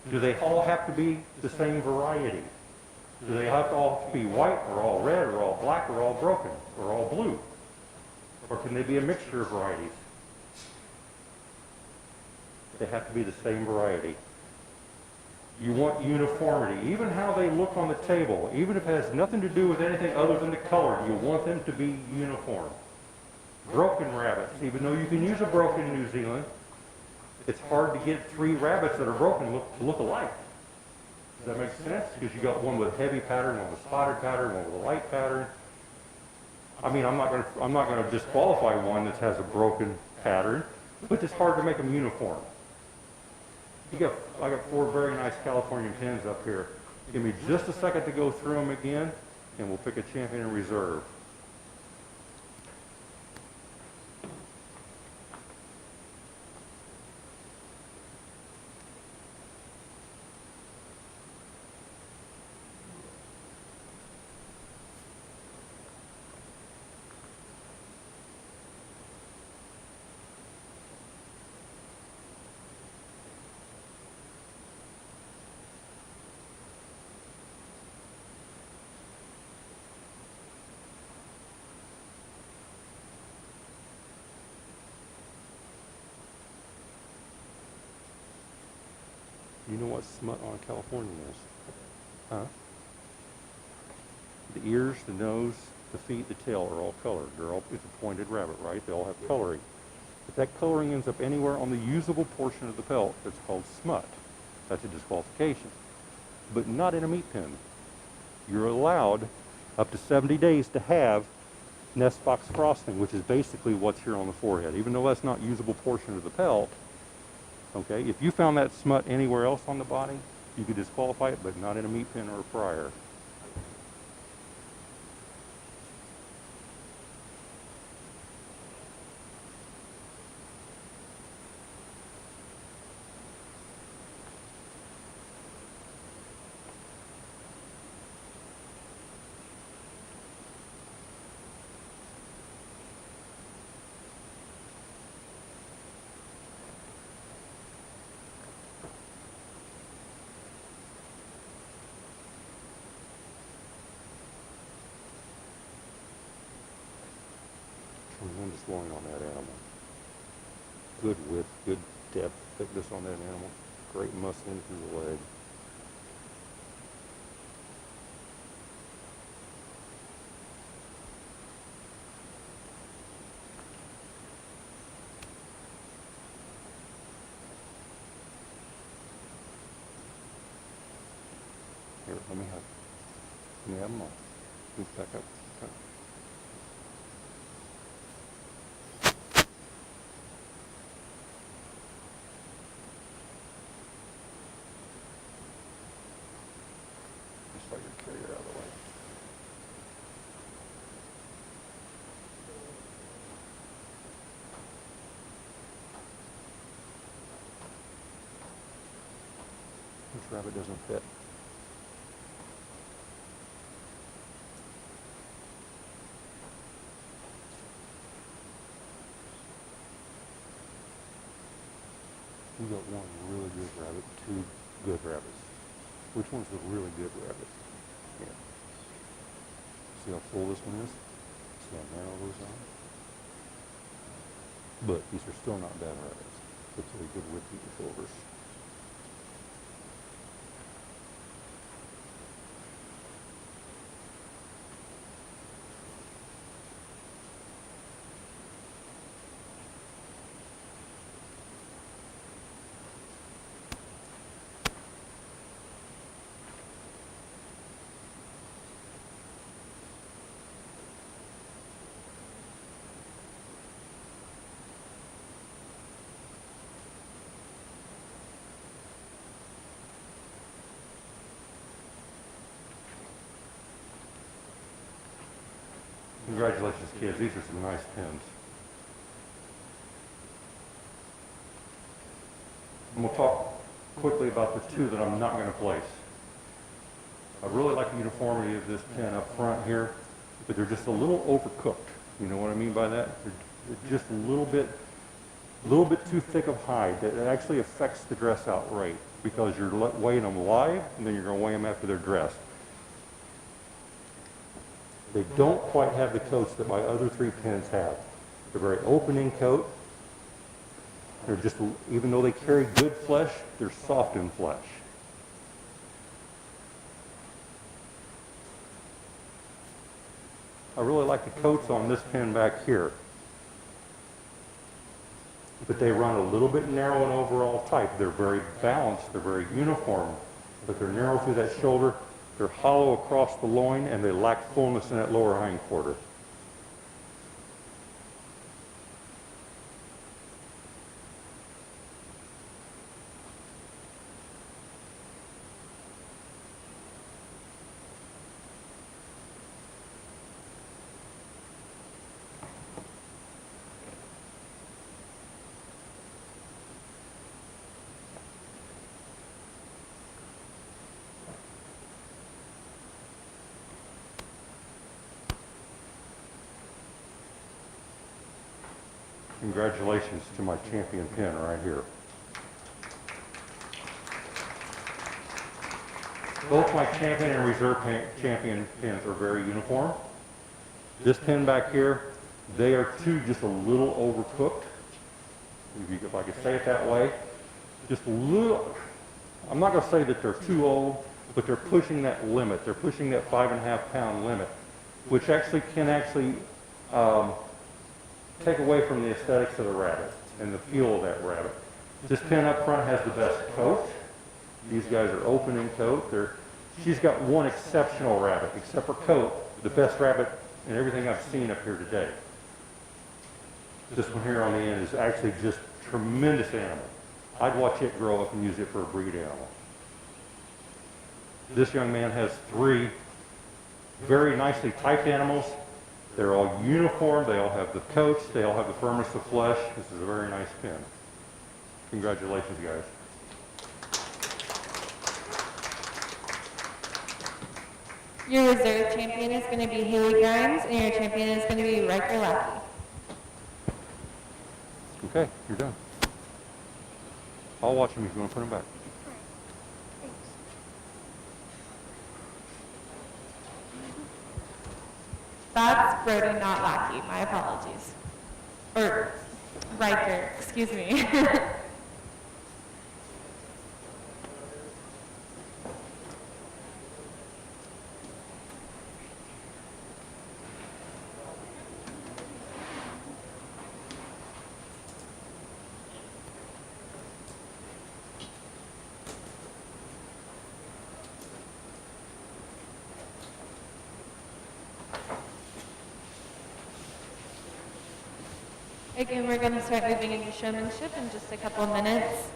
do they all have to be the same variety? Do they all have to be white or all red or all black or all broken or all blue? Or can they be a mixture of varieties? They have to be the same variety. You want uniformity. Even how they look on the table, even if it has nothing to do with anything other than the color, you want them to be uniform. Broken rabbits, even though you can use a broken New Zealand, it's hard to get 3 rabbits that are broken to look alike. Does that make sense? Because you got one with a heavy pattern, one with a spotted pattern, one with a light pattern. I mean, I'm not going to disqualify one that has a broken pattern, but it's hard to make them uniform. I got 4 very nice California pens up here. Give me just a second to go through them again, and we'll pick a champion in reserve. You know what smut on a Californian is? Huh? The ears, the nose, the feet, the tail are all colored. It's a pointed rabbit, right? They all have coloring. If that coloring ends up anywhere on the usable portion of the pelt, it's called smut. That's a disqualification. But not in a meat pen. You're allowed up to 70 days to have nest box frosting, which is basically what's here on the forehead. Even though that's not usable portion of the pelt, okay, if you found that smut anywhere else on the body, you could disqualify it, but not in a meat pen or a fryer. tremendous loin on that animal. Good width, good depth, thickness on that animal. Great muscling through the leg. Here, let me have them all. Move back up. Okay. Just like your carrier out of the way. This rabbit doesn't fit. We got one really good rabbit, two good rabbits. Which one's the really good rabbit? Here. See how full this one is? See how narrow those are? But these are still not bad rabbits. It's really good width in the shoulders. Congratulations, kids. These are some nice pins. And we'll talk quickly about the two that I'm not going to place. I really like the uniformity of this pin up front here, but they're just a little overcooked. You know what I mean by that? They're just a little bit too thick of hide. That actually affects the dress out rate because you're weighing them live and then you're going to weigh them after they're dressed. They don't quite have the coats that my other three pins have. They're very opening coat. They're just, even though they carry good flesh, they're soft in flesh. I really like the coats on this pin back here. But they run a little bit narrow and overall tight. They're very balanced, they're very uniform, but they're narrow through that shoulder. They're hollow across the loin, and they lack fullness in that lower hind quarter. Congratulations to my champion pin right here. Both my champion and reserve champion pins are very uniform. This pin back here, they are too just a little overcooked. If I could say it that way. Just a little, I'm not going to say that they're too old, but they're pushing that limit. They're pushing that 5.5 pound limit, which actually can take away from the aesthetics of the rabbit and the feel of that rabbit. This pin up front has the best coat. These guys are open in coat. She's got one exceptional rabbit, except for coat, the best rabbit in everything I've seen up here today. This one here on the end is actually just a tremendous animal. I'd watch it grow up and use it for a breed animal. This young man has 3 very nicely typed animals. They're all uniform, they all have the coats, they all have the firmness of flesh. This is a very nice pin. Congratulations, guys. Your reserve champion is going to be Haley Grimes, and your champion is going to be Riker Lackey. Okay, you're done. I'll watch them if you want to put them back. That's Brody, not Lackey. My apologies. or Riker, excuse me. Again, we're going to start moving into showmanship in just a couple of minutes.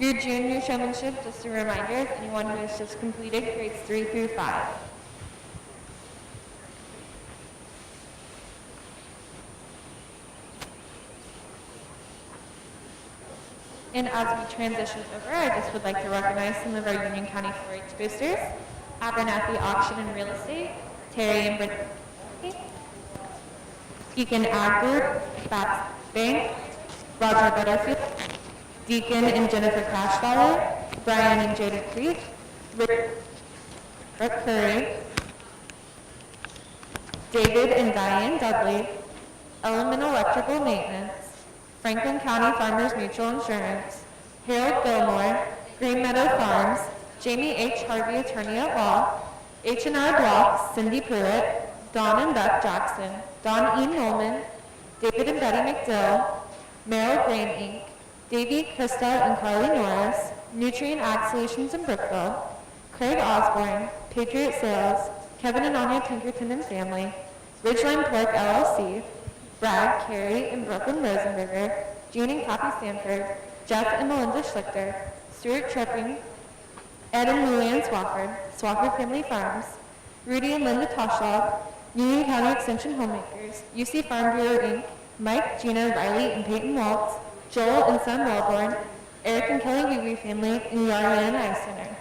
Your junior showmanship, just a reminder, if anyone who has just completed grades 3 through 5. And as we transition over, I just would like to recognize some of our Union County 4-H boosters. Abernathy Auction and Real Estate, Terry and Brittany. Deacon Ag Group, Baps Bank, Roger Butterfield, Deacon and Jennifer Cashflower, Brian and Jada Creek, Rick Curry, David and Diane Dudley, Element Electrical Maintenance, Franklin County Farmers Mutual Insurance, Harold Gilmore, Green Meadow Farms, Jamie H. Harvey Attorney at Law, H&R Block, Cindy Pruitt, Don and Beth Jackson, Don E. Nolman, David and Betty McDill, Merrill Grain Inc., Davey, Krista, and Carly Norris, Nutrient Ag Solutions in Brookville, Craig Osborne, Patriot Sales, Kevin and Anya Pinkerton and Family, Ridgeline Pork LLC, Brad, Carey, and Brooklyn Rosenberger, June and Kathy Stanford, Jeff and Melinda Schlichter, Stuart Tripping, Ed and Luann Swafford, Swafford Family Farms, Rudy and Linda Toshaw, Union County Extension Homemakers, UC Farm Bureau Inc., Mike, Gina, Riley, and Peyton Waltz, Joel and Sam Wellborn, Eric and Kelly Weaver Family, and Yarman Eye Center.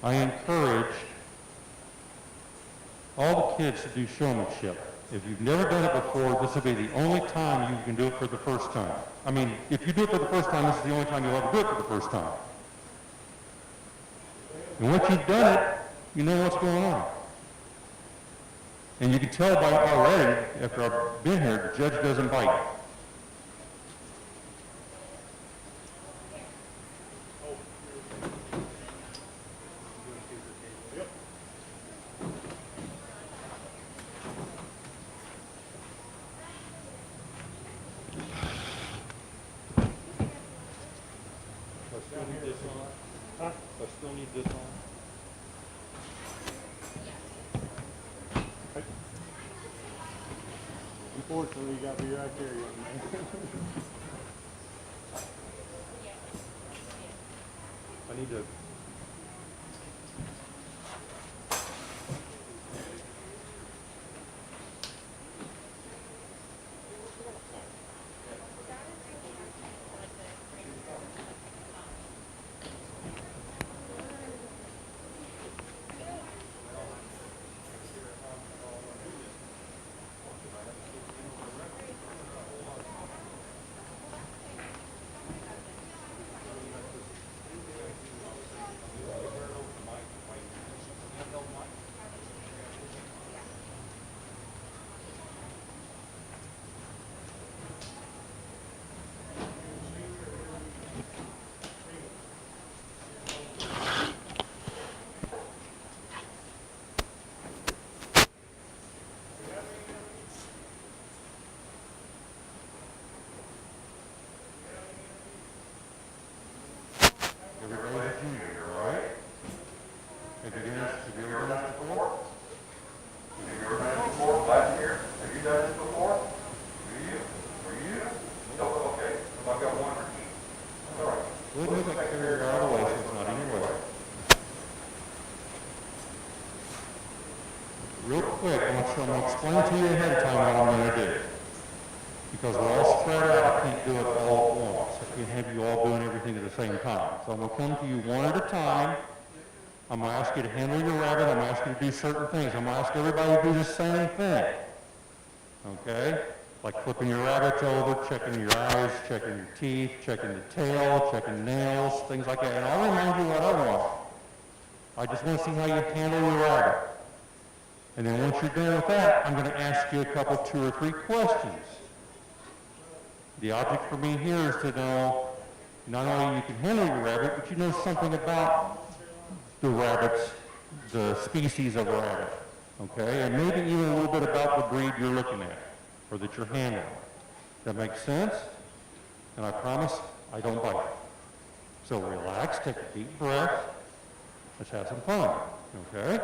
I encourage all the kids to do showmanship. If you've never done it before, this will be the only time you can do it for the first time. I mean, if you do it for the first time, this is the only time you'll ever do it for the first time. And once you've done it, you know what's going on. And you can tell by already, after I've been here, the judge doesn't bite. Unfortunately, you got to be right there, young man. I need to. real quick, I'm going to explain to you ahead of time what I'm going to do. Because we're all spread out, I can't do it all at once. I can't have you all doing everything at the same time. So I'm going to come to you one at a time. I'm going to ask you to handle your rabbit. I'm going to ask you to do certain things. I'm going to ask everybody to do the same thing. Okay? Like flipping your rabbits over, checking your eyes, checking your teeth, checking the tail, checking nails, things like that. And I'll remind you what I want. I just want to see how you handle your rabbit. And then once you're done with that, I'm going to ask you a couple, 2 or 3 questions. The object for me here is to know not only you can handle your rabbit, but you know something about the rabbits, the species of rabbit, okay? And maybe even a little bit about the breed you're looking at or that you're handling. That makes sense? And I promise I don't bite. So relax, take a deep breath. Let's have some fun, okay?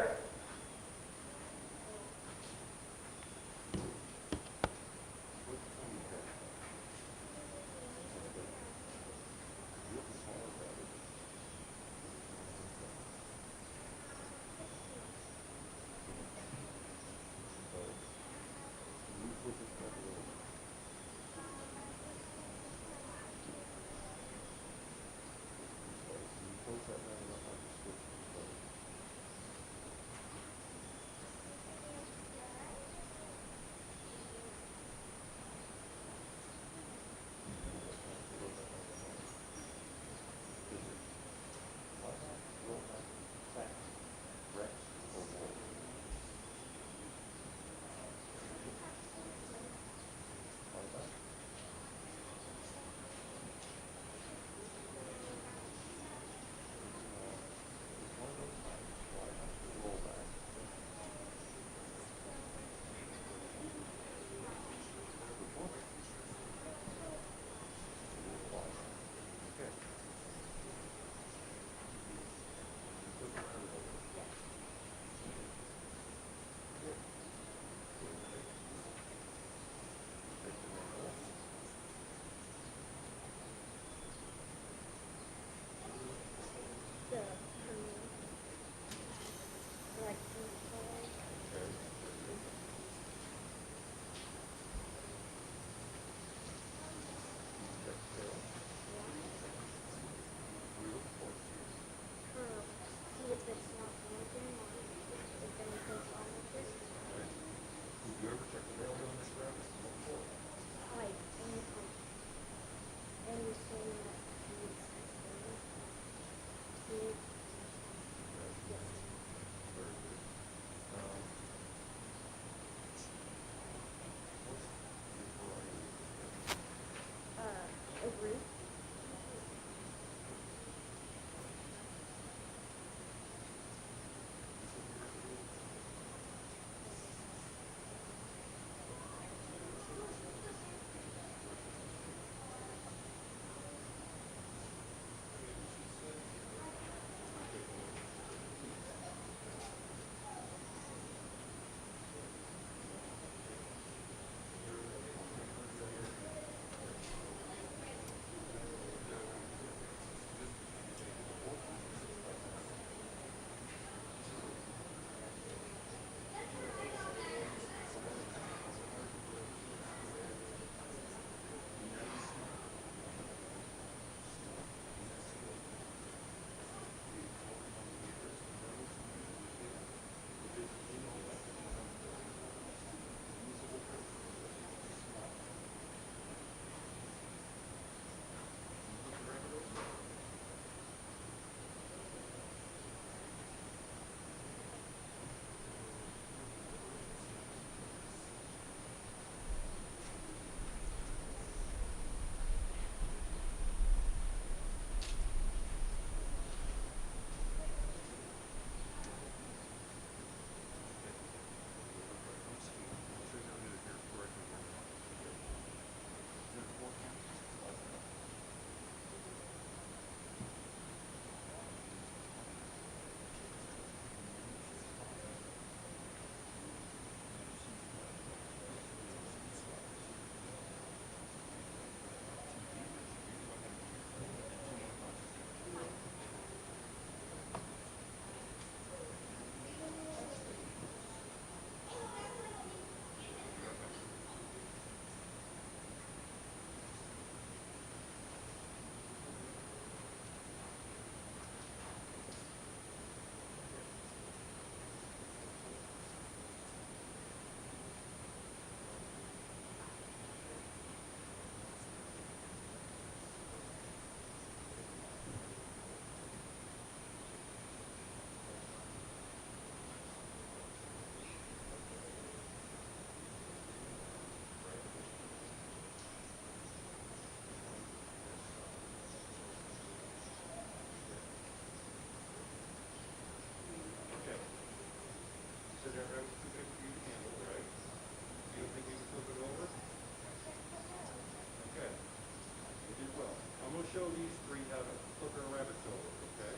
show these three how to flip their rabbits over, okay?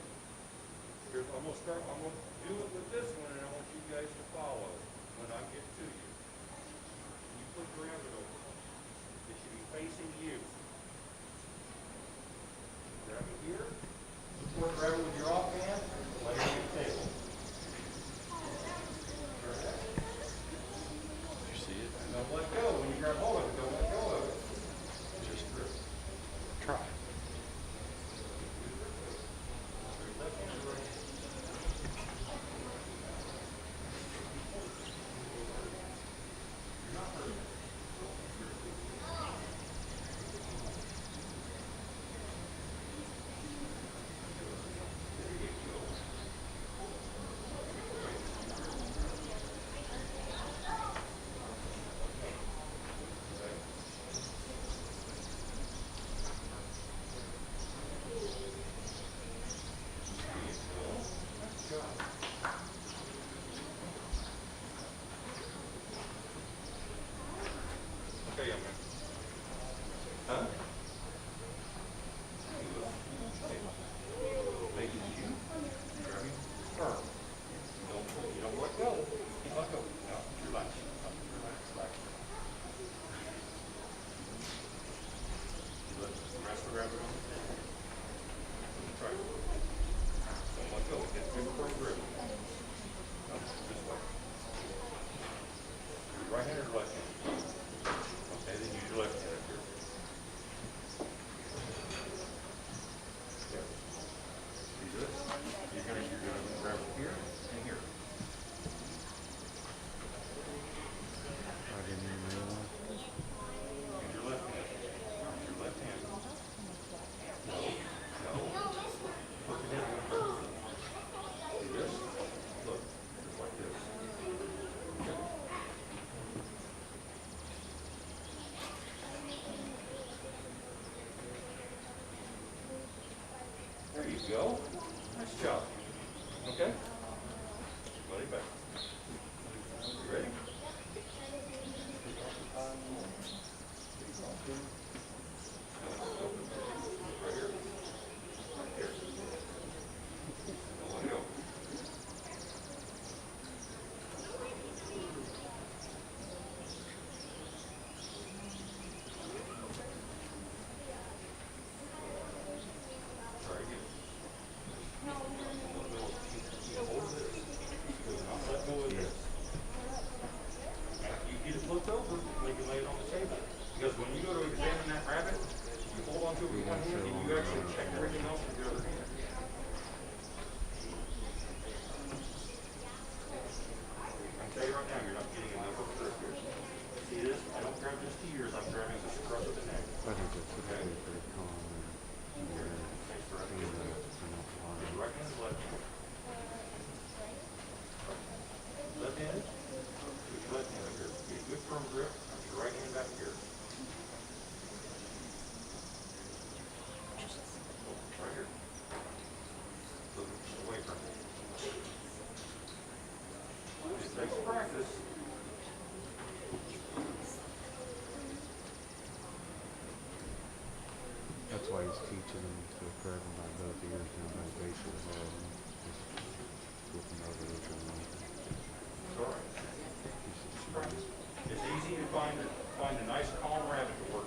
I'm gonna do it with this one, and I want you guys to follow when I get to you. You flip your rabbit over. It should be facing you. Grab it here. Grab it with your offhand, lay it on the table. You see it? And don't let go. When you grab hold of it, don't let go of it. Just grip. Try. Okay, young man. Huh? Make it you. Grab him firm. You don't let go. You let go. No, relax. Relax. You let the rest of the rabbit on. Try it. Don't let go. Get good firm grip. No, this way. Your right hand or left hand? Okay, then use your left hand up here. There. See this? You're gonna grab it here and here. Use your left hand. Use your left hand. No. Put your hand on the See this? Look, just like this. Okay. There you go. Nice job. Okay? Buddy back. You ready? Right here. Right here. Don't let go. Try again. Hold this. Do not let go of this. After you get it flipped over, you can lay it on the table. Because when you go to examine that rabbit, you hold on to it with one hand and you actually check everything else with the other hand. I can tell you right now, you're not getting enough of grip here. See this? I don't grab just the ears, I'm grabbing the scruff of the neck. Okay? Face the right hand. The right hand is left hand. Left hand. Put your left hand up here. Get a good firm grip. Put your right hand back here. Right here. Look away from it. It takes practice. That's why he's teaching them to grab them by both ears and by facial hold. Just looking over this one. Sorry. It's easy to find a nice calm rabbit to work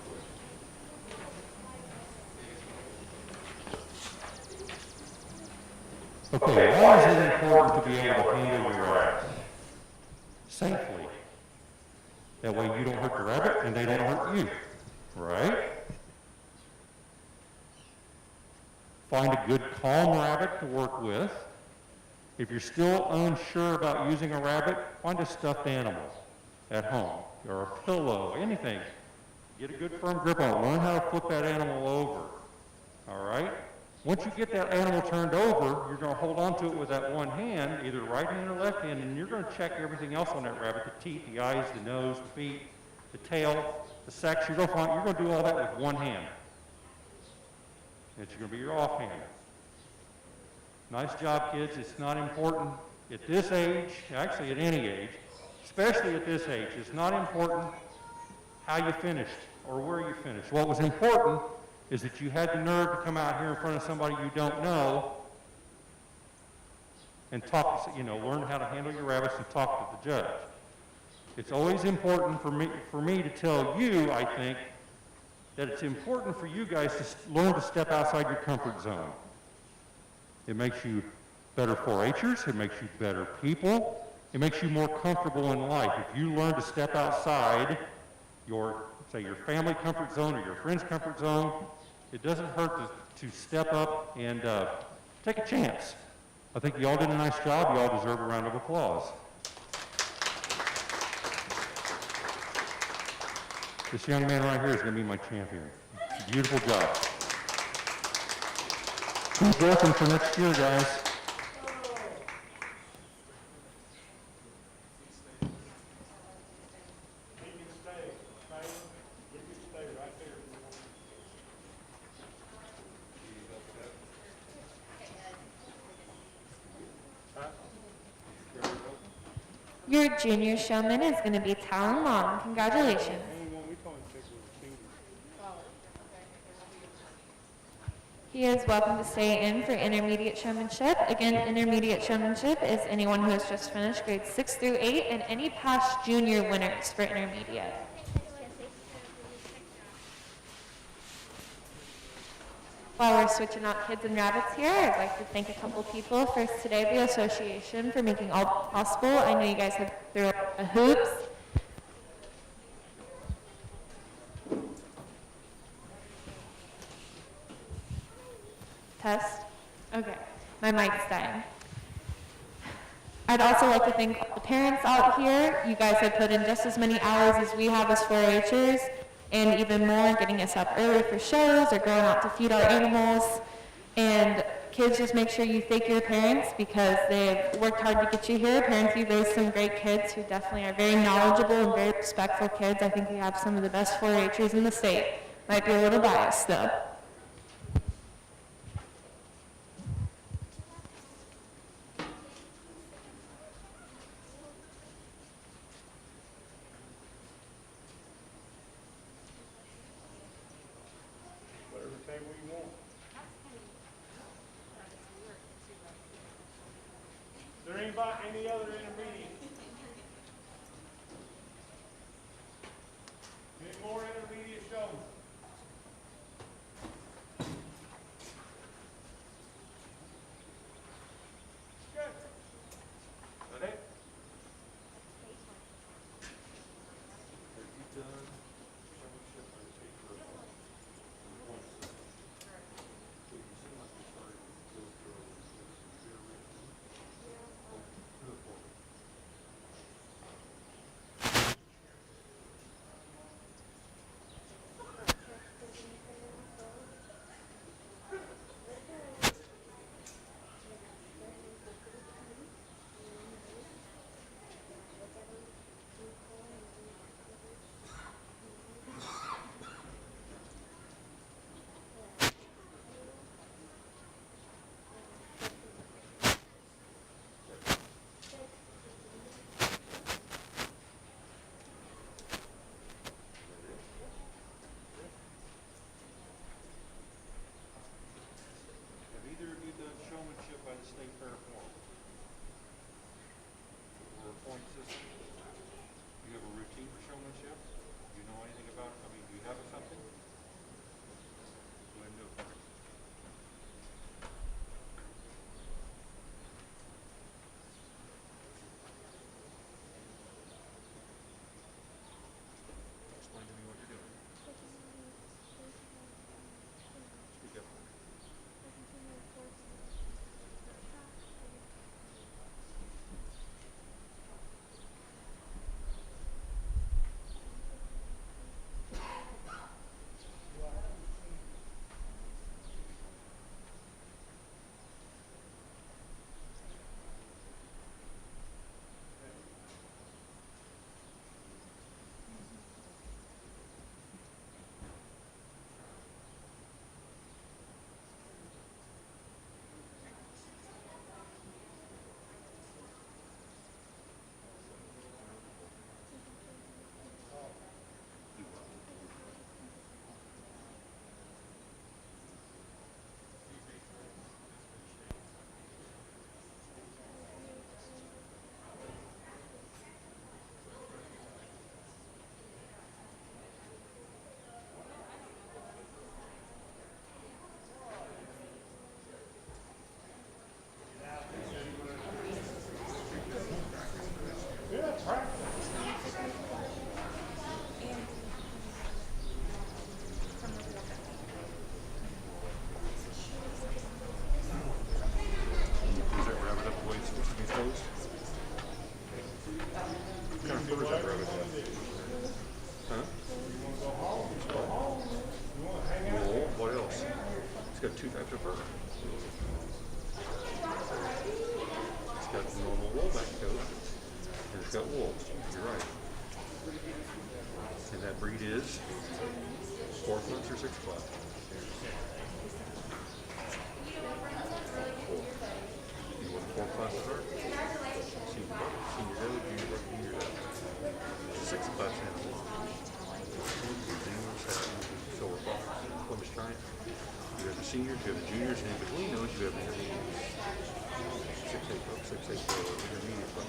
with. Okay, why is it important to be able to handle your rabbit safely? That way you don't hurt the rabbit and they don't hurt you, right? Find a good calm rabbit to work with. If you're still unsure about using a rabbit, find a stuffed animal at home or a pillow, anything. Get a good firm grip on it. Learn how to flip that animal over. All right? Once you get that animal turned over, you're going to hold on to it with that one hand, either right hand or left hand, and you're going to check everything else on that rabbit, the teeth, the eyes, the nose, the feet, the tail, the sex. You're going to do all that with one hand. It's going to be your offhand. Nice job, kids. It's not important at this age, actually at any age, especially at this age. It's not important how you finished or where you finished. What was important is that you had the nerve to come out here in front of somebody you don't know and talk, learn how to handle your rabbits and talk to the judge. It's always important for me to tell you, I think, that it's important for you guys to learn to step outside your comfort zone. It makes you better 4-H'ers, it makes you better people, it makes you more comfortable in life. If you learn to step outside your, say, your family comfort zone or your friend's comfort zone, it doesn't hurt to step up and take a chance. I think you all did a nice job. You all deserve a round of applause. This young man right here is going to be my champion. Beautiful job. Keep working for next year, guys. Your junior showman is going to be Talon Long. Congratulations. He is welcome to stay in for intermediate showmanship. Again, intermediate showmanship is anyone who has just finished grades 6 through 8 and any past junior winners for intermediate. While we're switching out kids and rabbits here, I'd like to thank a couple people. First, today, the association for making all possible. I know you guys have thrown a hoops. Test? Okay, my mic's dying. I'd also like to thank all the parents out here. You guys have put in just as many hours as we have as 4-H'ers, and even more, getting us up early for shows or going out to feed our animals. And kids, just make sure you thank your parents because they've worked hard to get you here. Parents, you've raised some great kids who definitely are very knowledgeable and very respectful kids. I think we have some of the best 4-H'ers in the state. Might be a little biased though. Is there any other intermediate? Any more intermediate shows? Good. Is that it? got two types of fur. It's got the normal woolback coat, and it's got wool. You're right. And that breed is 4 months or 6 months. You want a 4-class start? Senior road, junior road, junior road. 6-class animal. Silver fox, Plymouth giant. You have the seniors, you have the juniors, and in between those you have the intermediates. 6'8" buck, 6'8" intermediate buck.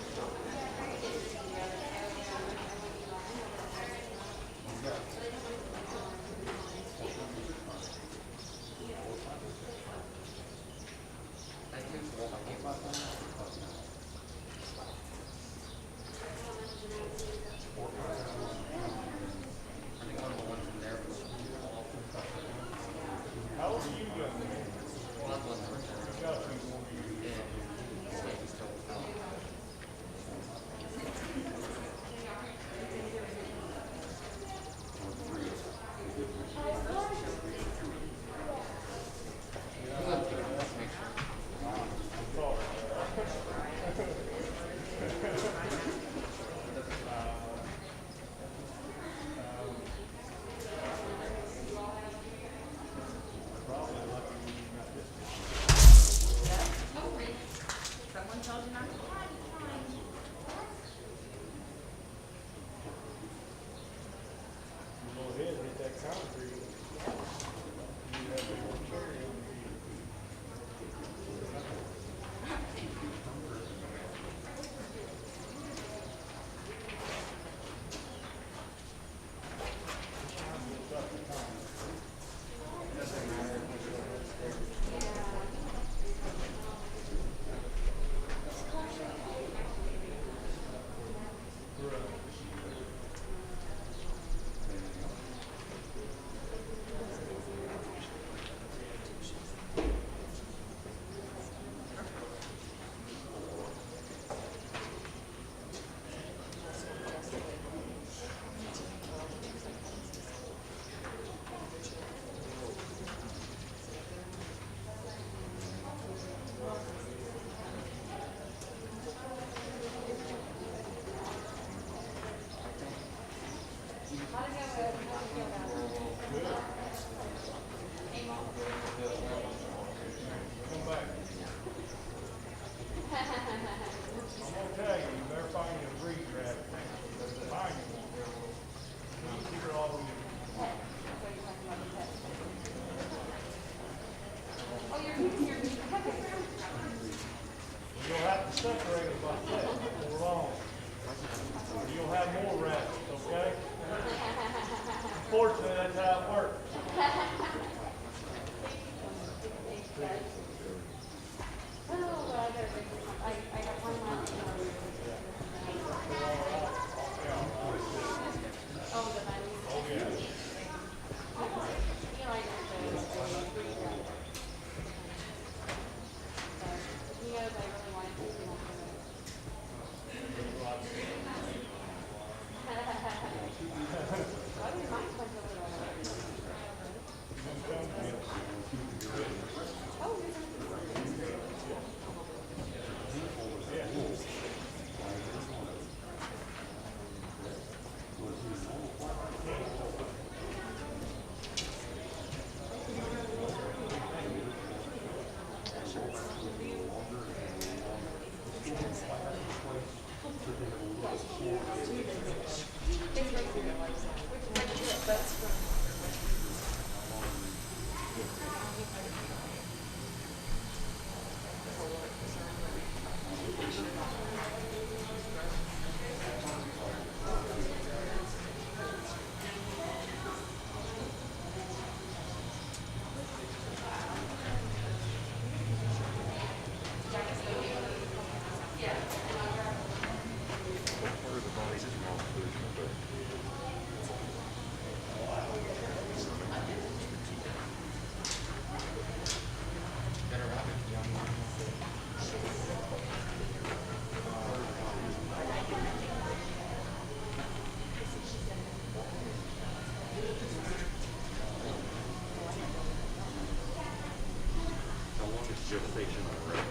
gestation on rabbit.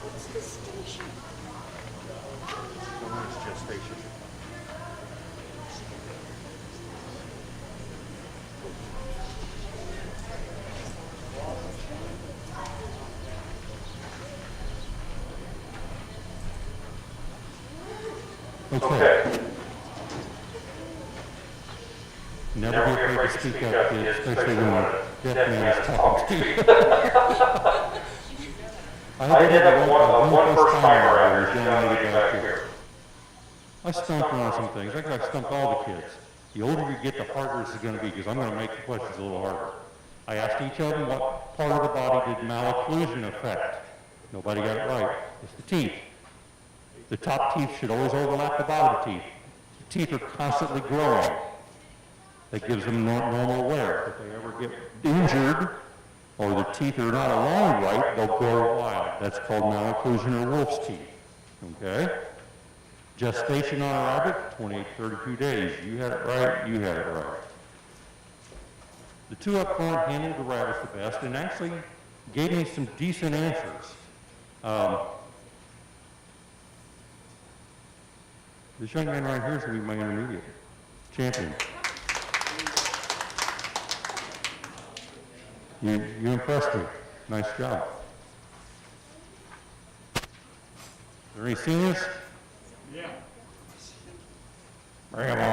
What's the station? One is gestation. Okay. Never be afraid to speak up, kids, especially when a deaf man is talking to you. I did have one first timer out here, this young lady back here. I stumped on some things. I stumped all the kids. The older you get, the harder this is going to be, because I'm going to make the questions a little harder. I asked each of them what part of the body did malocclusion affect. Nobody got it right. It's the teeth. The top teeth should always overlap the bottom teeth. The teeth are constantly growing. That gives them normal wear. If they ever get injured, or the teeth are not aligned right, they'll grow wild. That's called malocclusion or wolf's teeth. Okay? Gestation on a rabbit, 28, 32 days. You had it right, you had it right. The two up front handled the rabbits the best and actually gave me some decent answers. This young man right here is going to be my intermediate champion. You impressed me. Nice job. Are there any seniors? Yeah. Bring them on.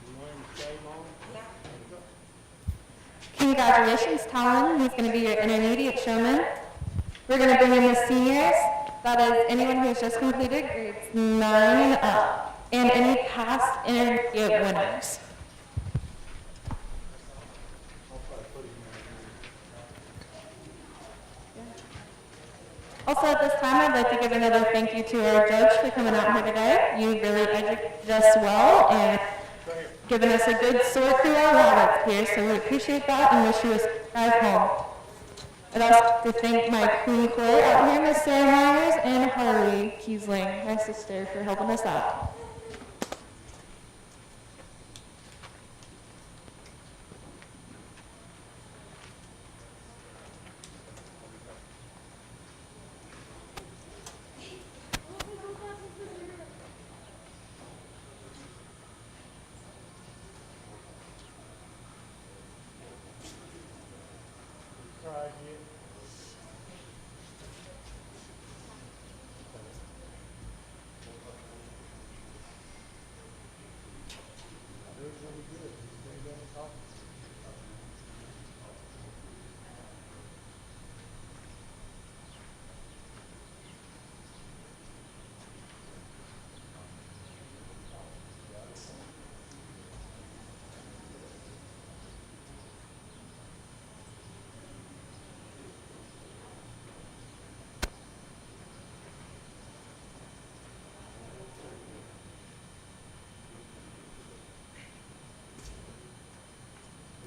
You want him to stay long? Congratulations, Talon. He's going to be your intermediate showman. We're going to bring in the seniors. That is anyone who has just completed grades 9 and up, and any past intermediate winners. Also, at this time, I'd like to give another thank you to our judge for coming out here today. You really educated us well and given us a good sort through our rabbits here, so we appreciate that and wish you a safe drive home. I'd also like to thank my queen court out here, Miss Sarah Myers, and Harley Kiesling, my sister, for helping us out.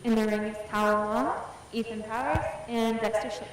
In the ring is Talon Long, Ethan Powers, and Dexter Schiller.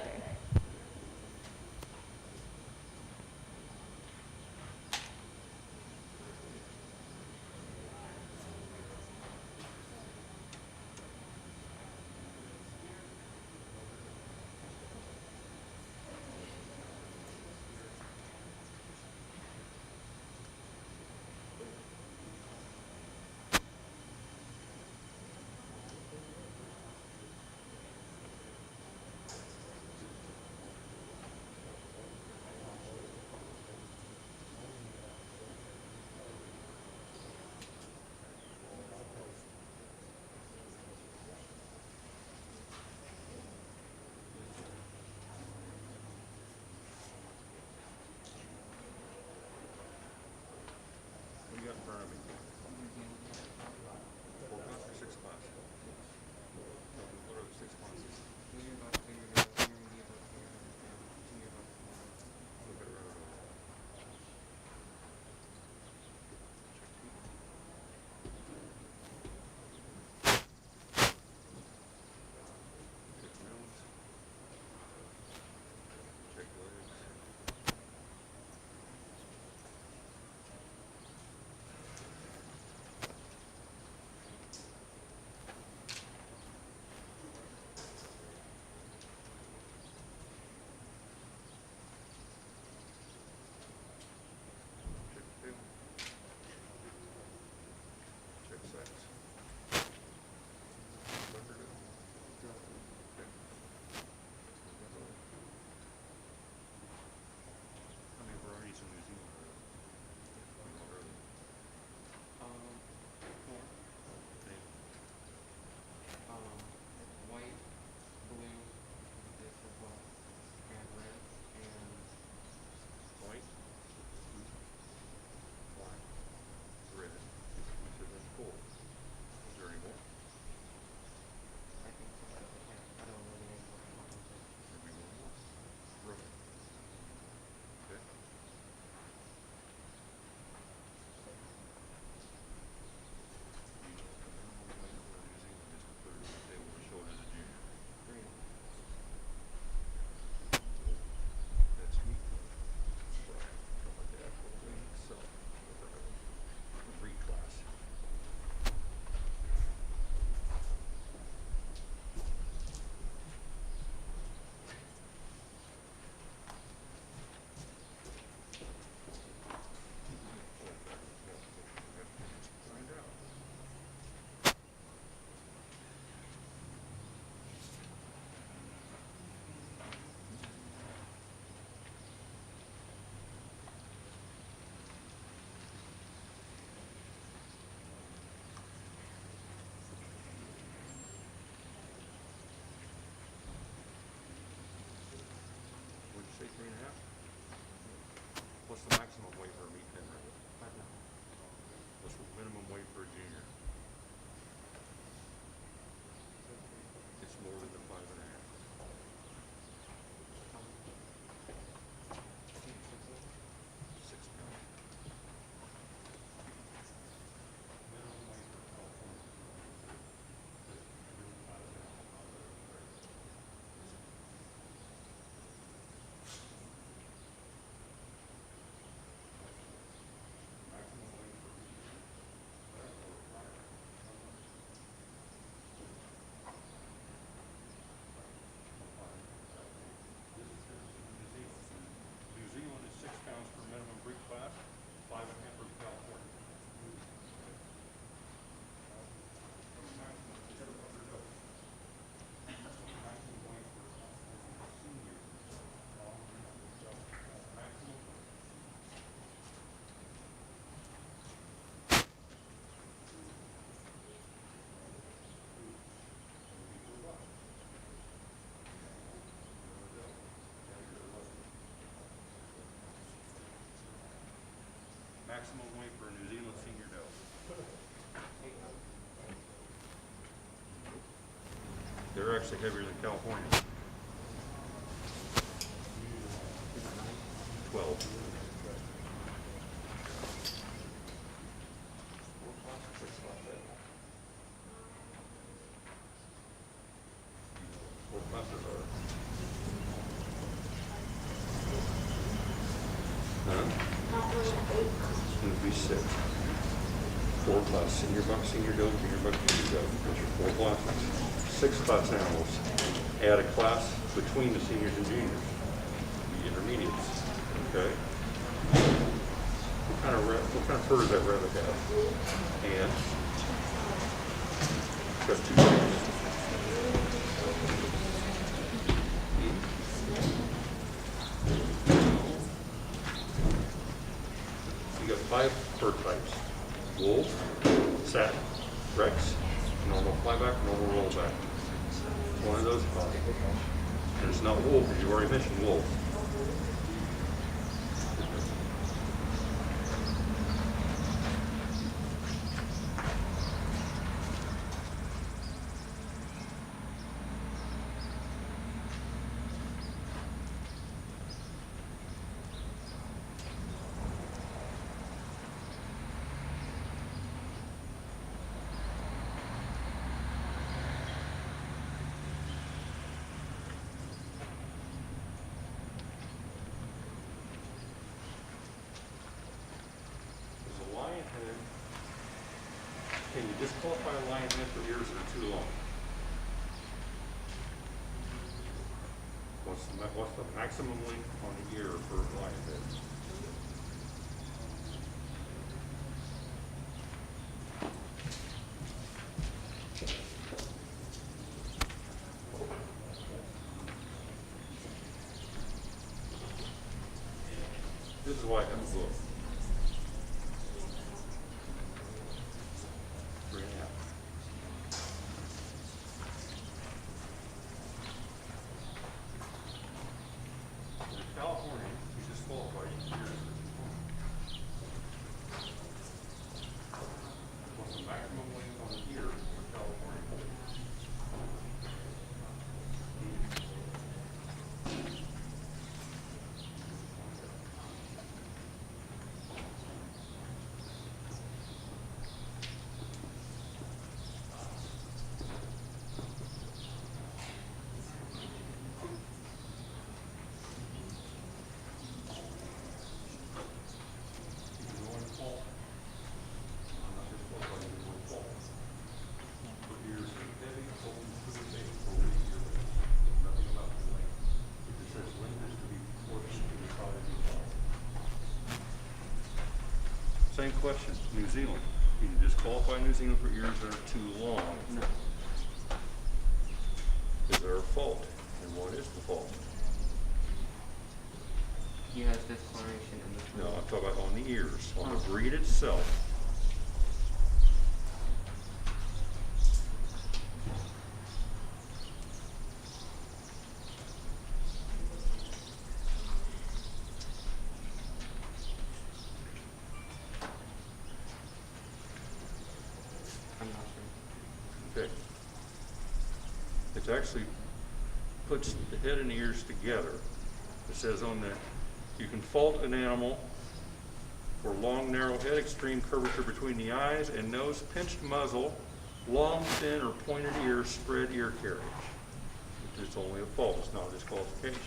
What's the maximum weight for a meat pen ring? 5 pounds. What's the minimum weight for a junior? It's more than the 5.5. 6 pounds. Minimum weight for California. Maximum weight for New Zealand is 6 pounds per minimum breed class, 5.5 for California. Maximum weight for a New Zealand senior doe. They're actually heavier than California. 12. What classes are? Huh? It's going to be 6. 4 class, senior buck, senior doe, junior buck, junior doe. Those are 4 classes. 6 class animals. Add a class between the seniors and juniors. The intermediates. Okay? What kind of fur does that rabbit have? And got 2 types. You got 5 fur types. Wool, satin, Rex, normal flyback, normal rollback. One of those 5. And it's not wool because you already mentioned wool. Can you disqualify a lion head for ears that are too long? What's the maximum length on the ear for a lion head? This is why I have a book. 3.5. In California, you disqualify each year. What's the maximum length on the ear in California? Same question, New Zealand. You can disqualify New Zealand for ears that are too long. No. Is there a fault? And what is the fault? He has discoloration in the No, I'm talking about on the ears, on the breed itself. actually puts the head and ears together. It says on the, you can fault an animal for long, narrow head, extreme curvature between the eyes and nose, pinched muzzle, long, thin, or pointed ears, spread ear carriage. It's only a fault, it's not a disqualification.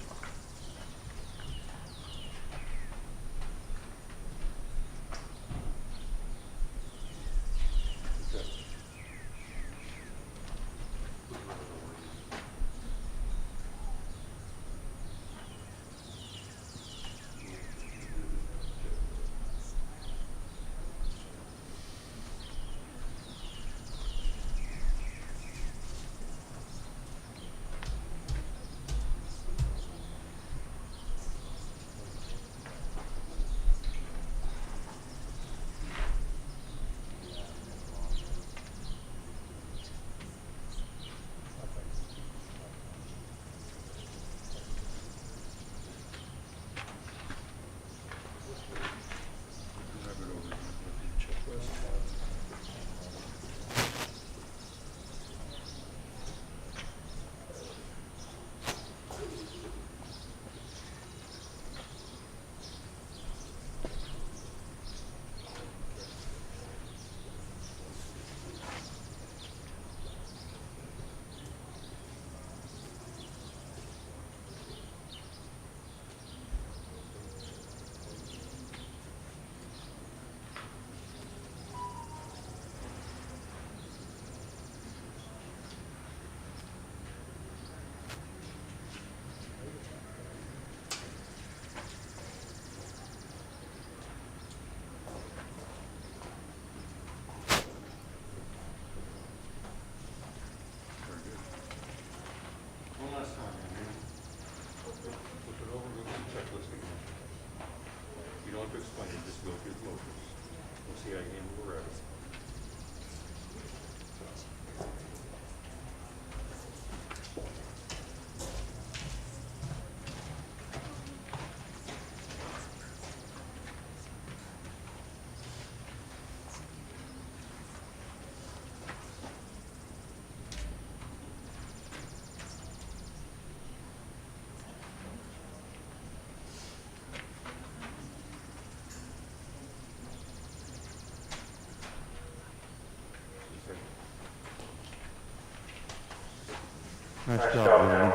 Nice job, gentlemen.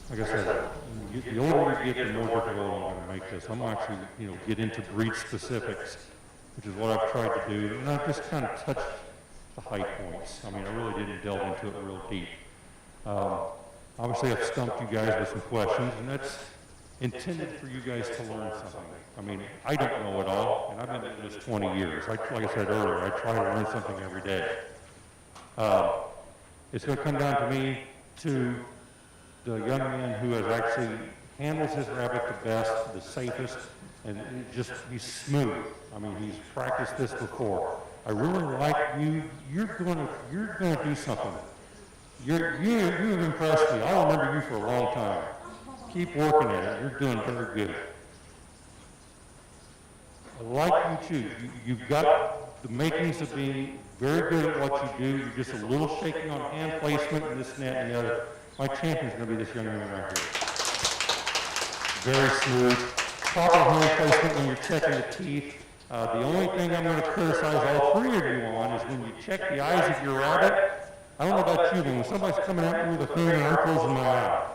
Like I said, the older you get, the more difficult I'm going to make this. I'm actually, get into breed specifics, which is what I've tried to do. And I've just kind of touched the high points. I mean, I really didn't delve into it real deep. Obviously, I've stumped you guys with some questions, and that's intended for you guys to learn something. I mean, I don't know it all, and I've been doing this 20 years. Like I said earlier, I try to learn something every day. It's going to come down to me, to the young man who has actually handles his rabbit the best, the safest, and he's smooth. I mean, he's practiced this before. I really like you. You're going to do something. You've impressed me. I'll remember you for a long time. Keep working at it. You're doing very good. I like you too. You've got the makings of being very good at what you do. You're just a little shaky on hand placement and this and that and the other. My champion's going to be this young man right here. Very smooth. Proper hand placement when you're checking the teeth. The only thing I'm going to criticize all three of you on is when you check the eyes of your rabbit. I don't know about you, but when somebody's coming at me with a thing and I'm closing my eye.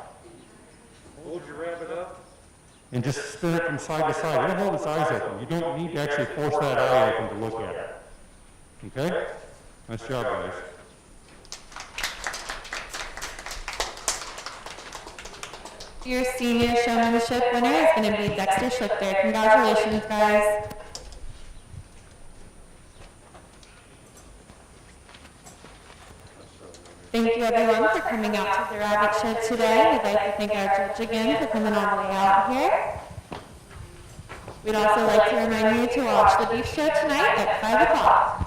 Hold your rabbit up. And just spin it from side to side. Don't hold its eyes open. You don't need to actually force that eye open to look at it. Okay? Nice job, guys. Your senior showmanship winner is going to be Dexter Schlichter. Congratulations, guys. Thank you, everyone, for coming out to the rabbit show today. We'd like to thank our judge again for coming all the way out here. We'd also like to remind you to watch the beef show tonight at 5 o'clock.